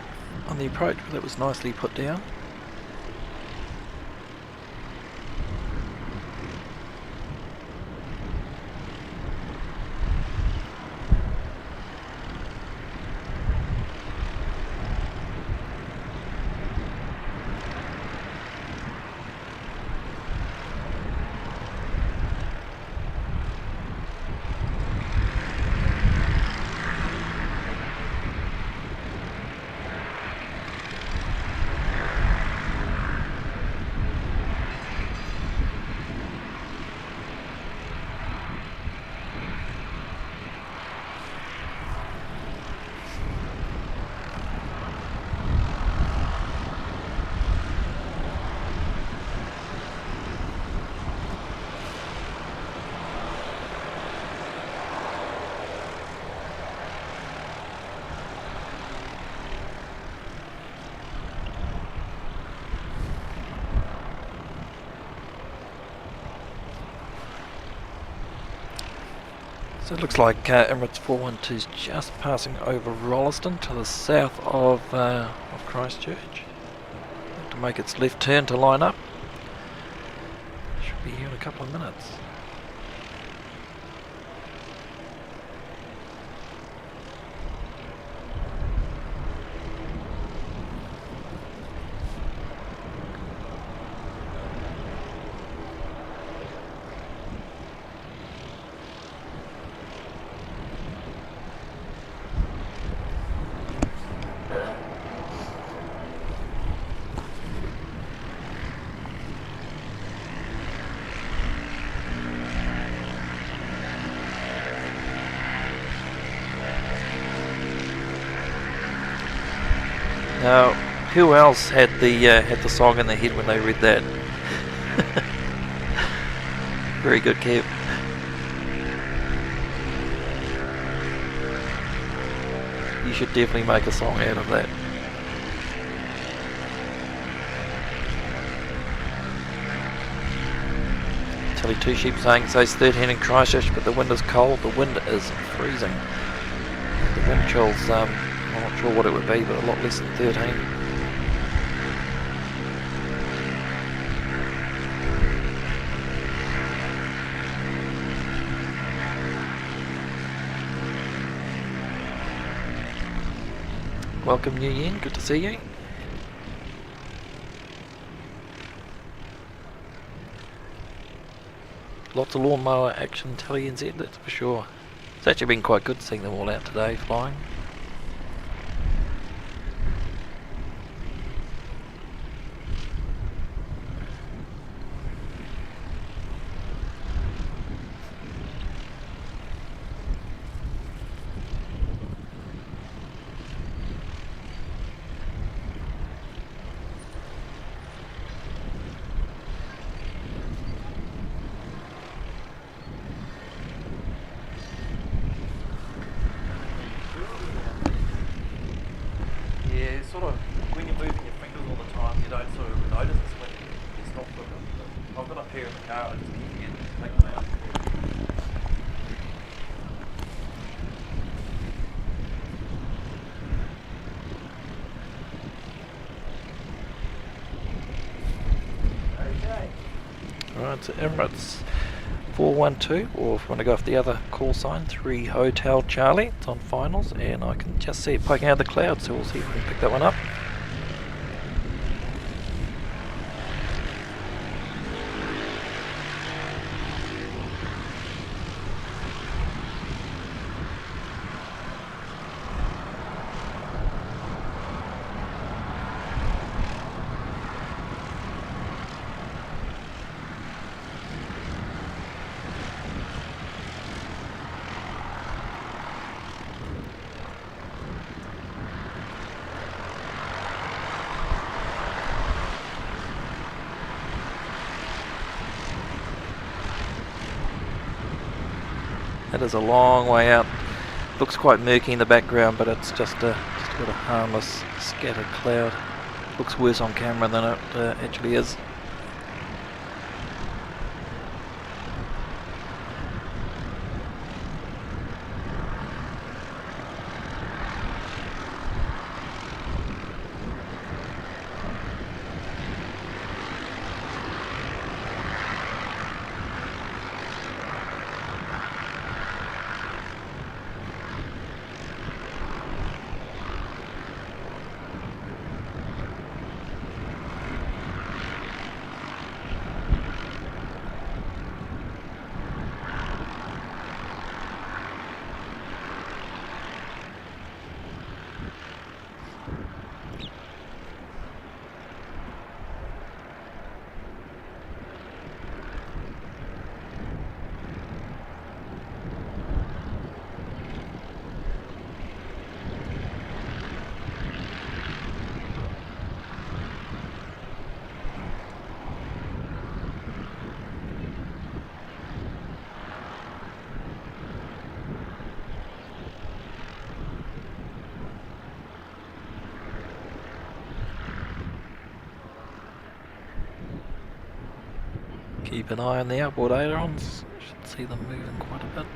Speaker 1: the approach, but that was nicely put down. So it looks like Emirates 412 is just passing over Rolleston to the south of Christchurch. To make its left turn to line up. Should be here in a couple of minutes. Now, who else had the song in their head when they read that? Very good, Kev. You should definitely make a song out of that. Telly Two Sheep saying it says 13 in Christchurch, but the wind is cold. The wind is freezing. The wind chills, I'm not sure what it would be, but a lot less than 13. Welcome New Yen, good to see you. Lots of lawnmower action, Telly NZ, that's for sure. It's actually been quite good seeing them all out today flying. When you're moving your fingers all the time, you don't sort of notice it when you stop for them. I've got a pair in the car, I just keep forgetting to take them out. Okay. Alright, so Emirates 412, or if you want to go off the other call sign, 3 Hotel Charlie. It's on finals, and I can just see it poking out of the clouds, so we'll see if we can pick that one up. That is a long way out. Looks quite murky in the background, but it's just a bit of harmless scattered cloud. Looks worse on camera than it actually is. Keep an eye on the outboard ailerons, should see them moving quite a bit.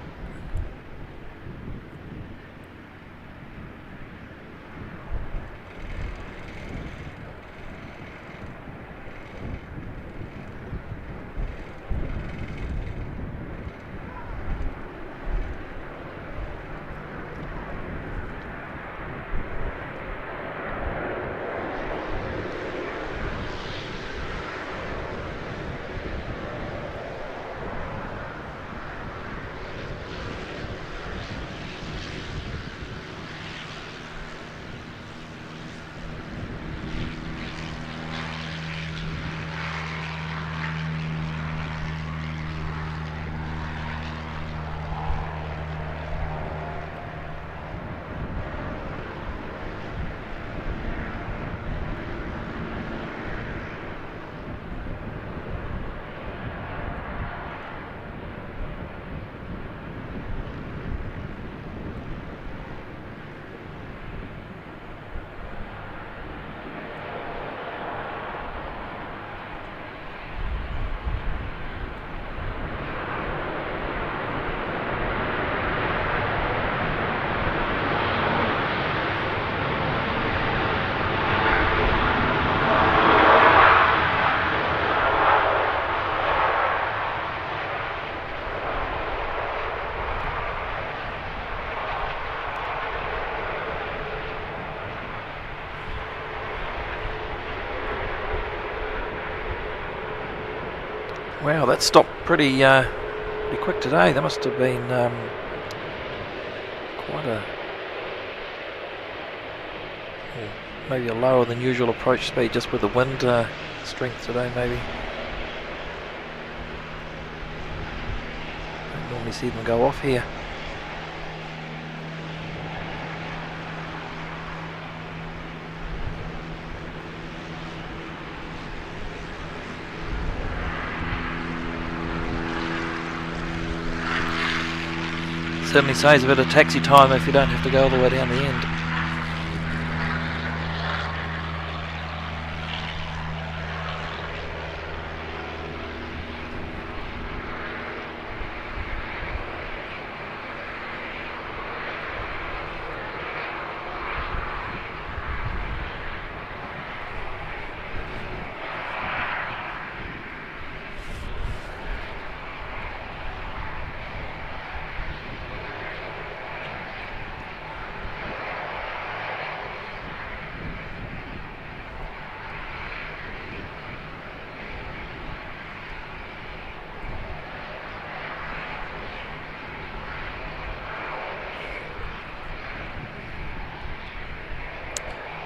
Speaker 1: Wow, that stopped pretty quick today. That must have been quite a, maybe a lower than usual approach speed, just with the wind strength today, maybe. Don't normally see them go off here. Certainly saves a bit of taxi time if you don't have to go all the way down the end.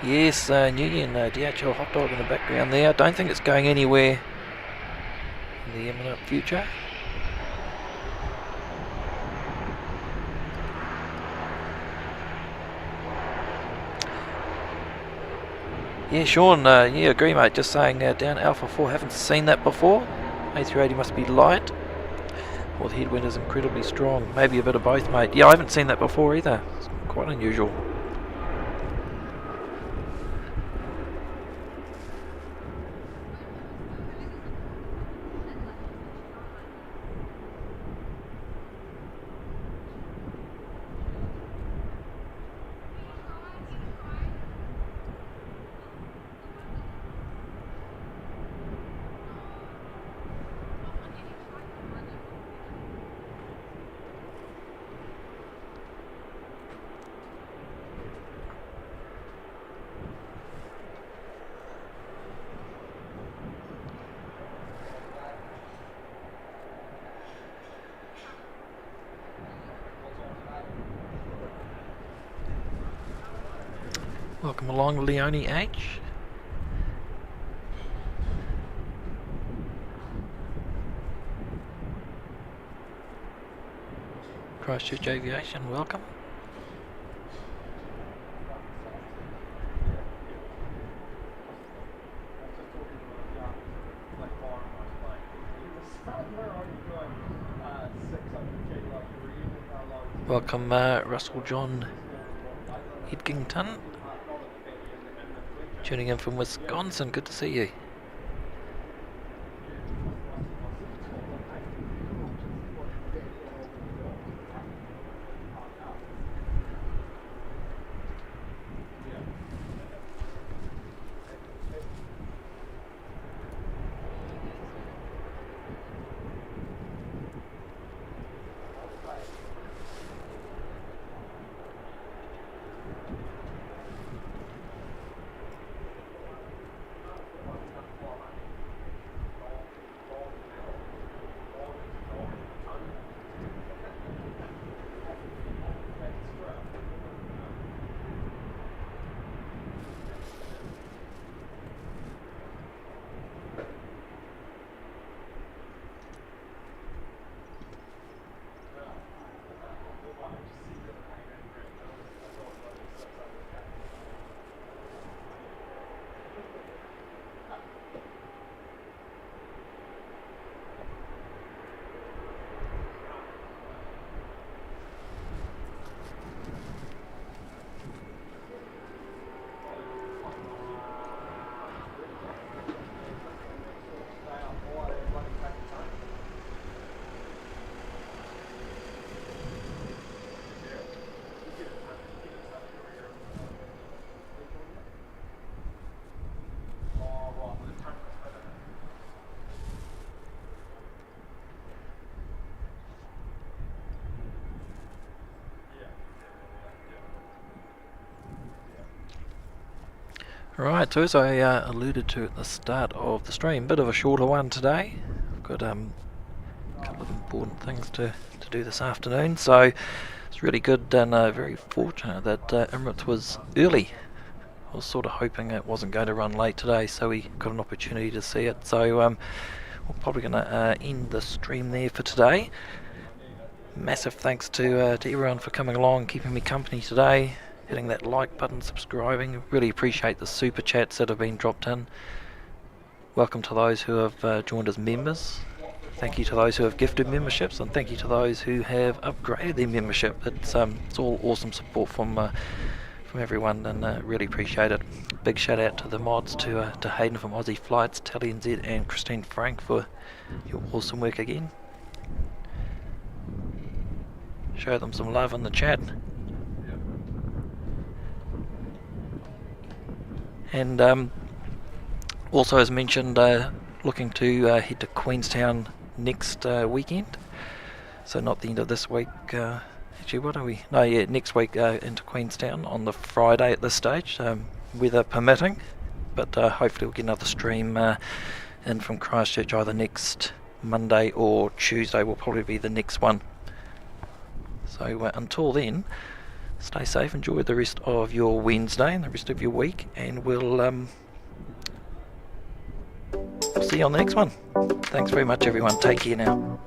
Speaker 1: Yes, Nguyen, DHL hot dog in the background there. I don't think it's going anywhere in the imminent future. Yeah, Sean, yeah, agree mate, just saying down Alpha 4, haven't seen that before. A380 must be light, or the headwind is incredibly strong. Maybe a bit of both, mate. Yeah, I haven't seen that before either. It's quite unusual. Welcome along, Leonie H. Christchurch Aviation, welcome. Welcome, Russell John Edgington. Tuning in from Wisconsin, good to see you. Right, so as I alluded to at the start of the stream, bit of a shorter one today. got a couple of important things to do this afternoon, so it's really good and very fortunate that Emirates was early. I was sort of hoping it wasn't going to run late today, so we got an opportunity to see it. So we're probably going to end the stream there for today. Massive thanks to everyone for coming along, keeping me company today, hitting that like button, subscribing. Really appreciate the super chats that have been dropped in. Welcome to those who have joined as members. Thank you to those who have gifted memberships, and thank you to those who have upgraded their membership. It's all awesome support from everyone, and really appreciate it. Big shout out to the mods, to Hayden from Aussie Flights, Tally NZ, and Christine Frank for your awesome work again. Show them some love in the chat. And also, as mentioned, looking to head to Queenstown next weekend. So not the end of this week. Actually, what are we? No, yeah, next week into Queenstown on the Friday at this stage, weather permitting. But hopefully we'll get another stream in from Christchurch either next Monday or Tuesday will probably be the next one. So until then, stay safe, enjoy the rest of your Wednesday and the rest of your week, and we'll see you on the next one. Thanks very much, everyone. Take care now.